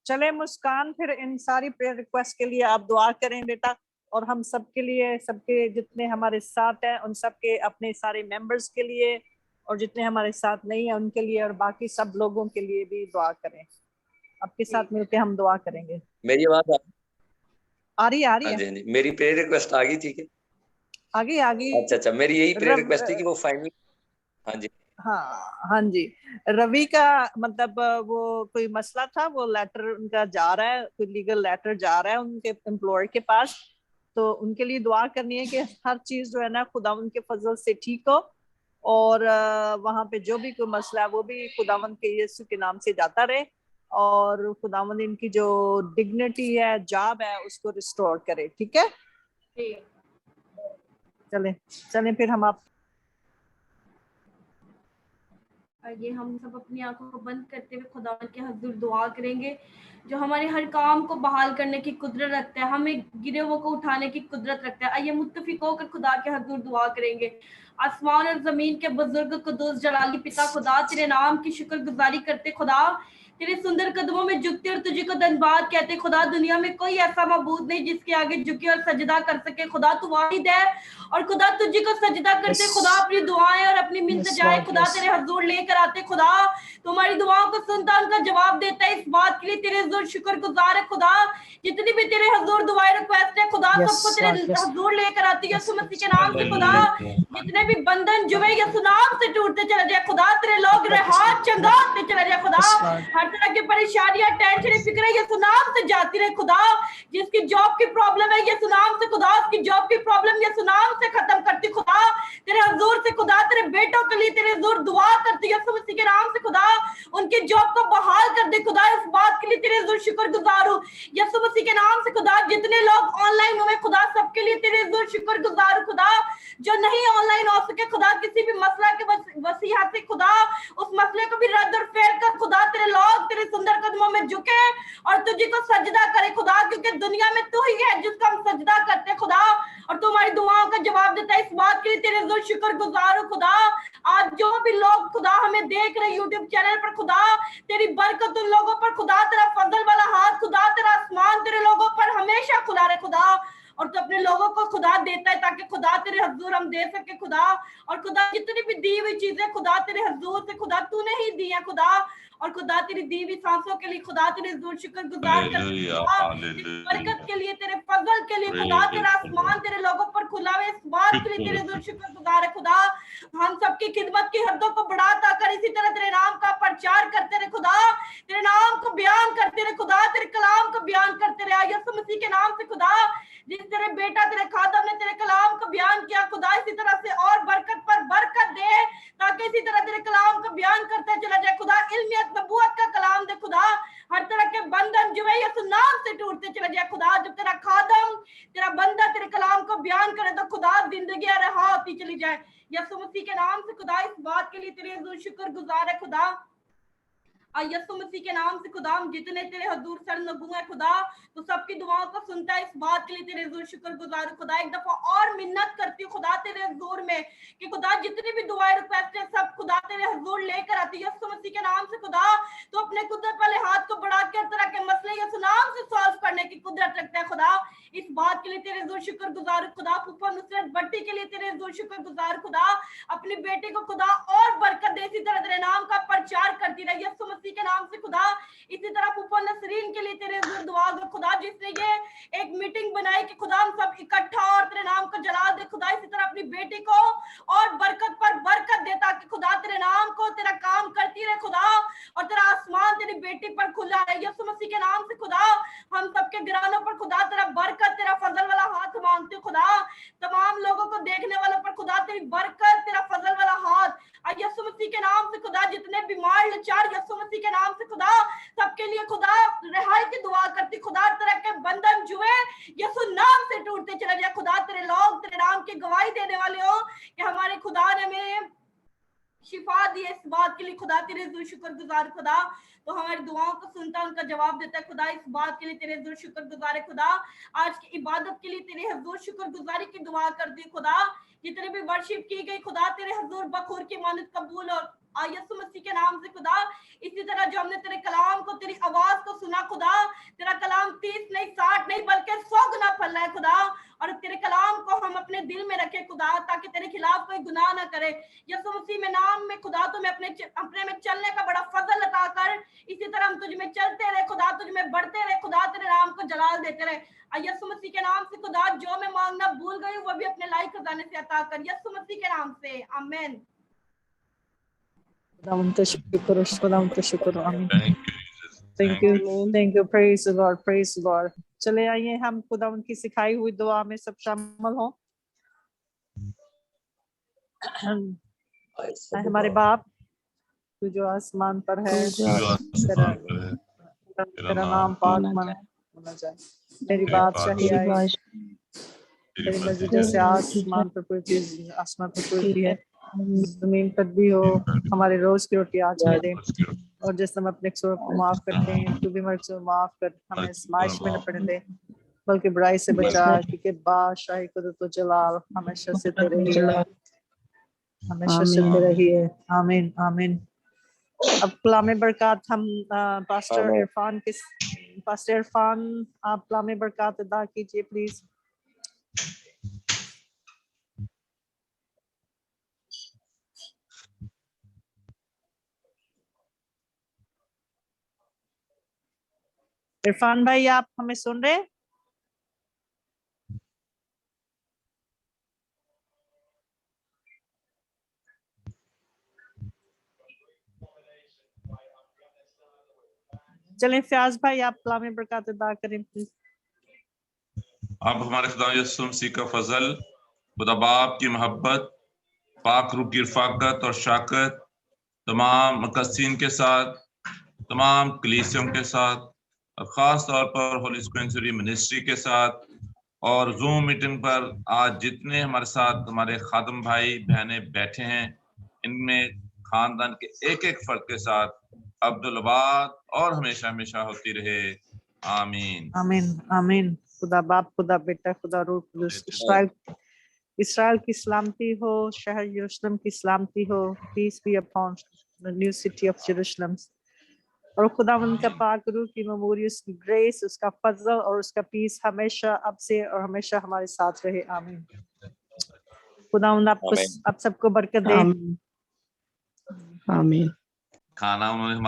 चले मुस्कान, फिर इन सारी प्रेयर रिक्वेस्ट के लिए आप दुआ करें बेटा, और हम सबके लिए, सबके जितने हमारे साथ हैं उन सबके, अपने सारे मेंबर्स के लिए, और जितने हमारे साथ नहीं है उनके लिए, और बाकी सब लोगों के लिए भी दुआ करें। आपके साथ मिलकर हम दुआ करेंगे।
मेरी आवाज
आ रही है?
हाँ जी, मेरी प्रेयर रिक्वेस्ट आ गई? ठीक है,
आ गई।
अच्छा, मेरी यही प्रेयर रिक्वेस्ट थी कि वो फाइनली। हाँ जी,
रवि का मतलब वो कोई मसला था, वो लेटर उनका जा रहा है, कोई लीगल लेटर जा रहा है उनके एम्प्लॉयर के पास, तो उनके लिए दुआ करनी है कि हर चीज जो है ना खुदावन के फजल से ठीक हो, और वहां पे जो भी कोई मसला है वो भी खुदावन के यीशु के नाम से जाता रहे, और खुदावन इनकी जो डिग्निटी है, जॉब है, उसको रिस्टोर करे। ठीक है, चलें फिर हम आप
ये हम सब अपनी आंखों को बंद करते हुए खुदा के हजूर दुआ करेंगे, जो हमारे हर काम को बहाल करने की कुदरत रखता है, हमें गिरे हुए को उठाने की कुदरत रखता है। आइए मुत्तफिक होकर खुदा के हजूर दुआ करेंगे। आसमान और जमीन के बुजुर्ग कुदूस जलाली पिता खुदा, तेरे नाम की शुक्रगुजारी करते खुदा, तेरे सुंदर कदमों में झुकते और तुझे को धन्यवाद कहते खुदा। दुनिया में कोई ऐसा मबूद नहीं जिसके आगे झुके और सजदा कर सके खुदा, तू वाहिद है और खुदा तुझे को सजदा करते खुदा, अपनी दुआएं और अपनी मिन्नत जाए खुदा तेरे हजूर लेकर आते खुदा, तुम्हारी दुआओं को सुनता उनका जवाब देता है। इस बात के लिए तेरे हजूर शुक्रगुजार है खुदा, जितनी भी तेरे हजूर दुआएं रिक्वेस्ट है खुदा सबको तेरे हजूर लेकर आती है यीशु मसीह के नाम से खुदा। जितने भी बंधन जुए यीशु नाम से टूटते चले जाए खुदा, तेरे लोग रहा चंगाते चले जाए खुदा। हर तरह की परेशानियां टेंशन फिक्र यीशु नाम से जाती रहे खुदा। जिसकी जॉब की प्रॉब्लम है यीशु नाम से खुदा, उसकी जॉब की प्रॉब्लम यीशु नाम से खत्म करती खुदा। तेरे हजूर से खुदा तेरे बेटों के लिए तेरे हजूर दुआ करती है यीशु मसीह के नाम से खुदा, उनकी जॉब को बहाल कर दे खुदा। इस बात के लिए तेरे हजूर शुक्रगुजार हूं यीशु मसीह के नाम से खुदा। जितने लोग ऑनलाइन हुए खुदा सबके लिए तेरे हजूर शुक्रगुजार हूं खुदा। जो नहीं ऑनलाइन हो सके खुदा किसी भी मसला के वसीहा से खुदा, उस मसले को भी रद्द और फेर कर खुदा, तेरे लोग तेरे सुंदर कदमों में झुके और तुझे को सजदा करे खुदा, क्योंकि दुनिया में तू ही है जिसका हम सजदा करते खुदा और तुम्हारी दुआओं का जवाब देता है। इस बात के लिए तेरे हजूर शुक्रगुजार हूं खुदा। आज जो भी लोग खुदा हमें देख रहे यूट्यूब चैनल पर खुदा, तेरी बरकत उन लोगों पर खुदा, तेरा फजल वाला हाथ खुदा, तेरा आसमान तेरे लोगों पर हमेशा खुला रहे खुदा, और तू अपने लोगों को खुदा देता है ताकि खुदा तेरे हजूर हम दे सके खुदा। और खुदा जितनी भी दी हुई चीजें खुदा तेरे हजूर से खुदा तूने ही दी है खुदा, और खुदा तेरी दी हुई सांसों के लिए खुदा तेरे हजूर शुक्रगुजार करते बरकत के लिए, तेरे फजल के लिए खुदा, तेरा आसमान तेरे लोगों पर खुला है। इस बात के लिए तेरे हजूर शुक्रगुजार है खुदा। हम सबकी खिदमत की हदों को बढ़ाता कर इसी तरह तेरे नाम का प्रचार करते रहे खुदा, तेरे नाम को बयान करते रहे खुदा, तेरे कलाम को बयान करते रहे यीशु मसीह के नाम से खुदा। जिस तेरे बेटा तेरे खादम ने तेरे कलाम को बयान किया खुदा, इसी तरह से और बरकत पर बरकत दे, ताकि इसी तरह तेरे कलाम को बयान करते चला जाए खुदा। इल्मियत नबूवत का कलाम दे खुदा, हर तरह के बंधन जो है यीशु नाम से टूटते चले जाए खुदा। जब तेरा खादम तेरा बंदा तेरे कलाम को बयान करे तो खुदा जिंदगी रहा होती चली जाए यीशु मसीह के नाम से खुदा। इस बात के लिए तेरे हजूर शुक्रगुजार है खुदा। यीशु मसीह के नाम से खुदा हम जितने तेरे हजूर सरनगू है खुदा, तो सबकी दुआओं को सुनता है। इस बात के लिए तेरे हजूर शुक्रगुजार खुदा। एक दफा और मिन्नत करती हूँ खुदा तेरे हजूर में कि खुदा जितनी भी दुआएं रिक्वेस्ट है सब खुदा तेरे हजूर लेकर आती है यीशु मसीह के नाम से खुदा। तो अपने कुदरत वाले हाथ को बढ़ा के हर तरह के मसले यीशु नाम से सॉल्व करने की कुदरत रखता है खुदा। इस बात के लिए तेरे हजूर शुक्रगुजार खुदा। फूफा नुसरत भट्टी के लिए तेरे हजूर शुक्रगुजार खुदा। अपनी बेटी को खुदा और बरकत दे, इसी तरह तेरे नाम का प्रचार करती रही यीशु मसीह के नाम से खुदा। इसी तरह फूफा नसरीन के लिए तेरे हजूर दुआ दो खुदा, जिसने ये एक मीटिंग बनाई कि खुदा हम सब इकट्ठा और तेरे नाम को जला दे खुदा। इसी तरह अपनी बेटी को और बरकत पर बरकत दे, ताकि खुदा तेरे नाम को तेरा काम करती रहे खुदा, और तेरा आसमान तेरी बेटी पर खुला है यीशु मसीह के नाम से खुदा। हम सबके घरानों पर खुदा तेरा बरकत तेरा फजल वाला हाथ मांगते खुदा। तमाम लोगों को देखने वालों पर खुदा तेरी बरकत तेरा फजल वाला हाथ यीशु मसीह के नाम से खुदा। जितने बीमार लाचार यीशु मसीह के नाम से खुदा, सबके लिए खुदा रिहाई की दुआ करती खुदा। तरह के बंधन जुए यीशु नाम से टूटते चले जाए खुदा। तेरे लोग तेरे नाम की गवाही देने वाले हो कि हमारे खुदा ने हमें शिफा दी। इस बात के लिए खुदा तेरे हजूर शुक्रगुजार खुदा। तो हमारी दुआओं को सुनता उनका जवाब देता है खुदा। इस बात के लिए तेरे हजूर शुक्रगुजार है खुदा। आज की इबादत के लिए तेरे हजूर शुक्रगुजारी की दुआ कर दी खुदा। जितने भी वर्शिप की गई खुदा तेरे हजूर बखूर की मानत कबूल और यीशु मसीह के नाम से खुदा। इसी तरह जो हमने तेरे कलाम को तेरी आवाज को सुना खुदा, तेरा कलाम 30 नहीं 60 नहीं बल्कि 100 गुना फैला है खुदा। और तेरे कलाम को हम अपने दिल में रखे खुदा, ताकि तेरे खिलाफ कोई गुनाह ना करे यीशु मसीह में नाम में खुदा। तुम्हें अपने में चलने का बड़ा फजल अता कर। इसी तरह हम तुझ में चलते रहे खुदा, तुझ में बढ़ते रहे खुदा, तेरे नाम को जलाल देते रहे यीशु मसीह के नाम से खुदा। जो मैं मांगना भूल गई वो भी अपने लायक खजाने से अता कर यीशु मसीह के नाम से, आमीन।
शुक्र आमीन। Thank you praise Lord. चले आइए हम खुदा उनकी सिखाई हुई दुआ में सब शामिल हों। हमारे बाप तू जो आसमान पर है, तेरा नाम पाक माना जाए, तेरी बादशाही आए, तेरी मर्जी जैसे आसमान पर पड़ती है जमीन पर भी हो। हमारे रोज की रोटी आज हमें दे, और जैसे हम अपने कसूरों को माफ करते हैं, तू भी हमारे कसूर माफ कर, हमें आजमाइश में न पड़ने दे, बल्कि बुराई से बचा, क्योंकि बादशाही कुदरत व जलाल हमेशा से तेरे ही है, हमेशा से तेरे ही है। आमीन आमीन। अब कलाम बरकत हम पास्टर इरफान आप कलाम बरकत अदा कीजिए प्लीज। इरफान भाई आप हमें सुन रहे हैं? चलें फयाज भाई आप कलाम बरकत अदा करें प्लीज।
अब हमारे खुदा यीशु मसीह का फजल, खुदा बाप की मोहब्बत, पाक रूह की रफ़ाकत और शाकत तमाम मुकस्सीन के साथ, तमाम कलीसियों के साथ, और ख़ास तौर पर होली स्पेंसरी मिनिस्ट्री के साथ, और जूम मीटिंग पर आज जितने हमारे साथ हमारे खादम भाई बहनें बैठे हैं, इनमें खानदान के एक एक फर्द के साथ अब्दुलबाद और हमेशा हमेशा होती रहे। आमीन
आमीन आमीन। खुदा बाप, खुदा बेटा, खुदा रूह कुदूस। इसराइल की सलामती हो, शहर यरूशलेम की सलामती हो। Peace be upon the new city of Jerusalem. और खुदावंद का पाक रूह की मेमोरी, उसकी ग्रेस, उसका फजल और उसका पीस हमेशा अब से और हमेशा हमारे साथ रहे। आमीन। खुदावंद आप सबको बरकत दे।
आमीन।
खाना उन्होंने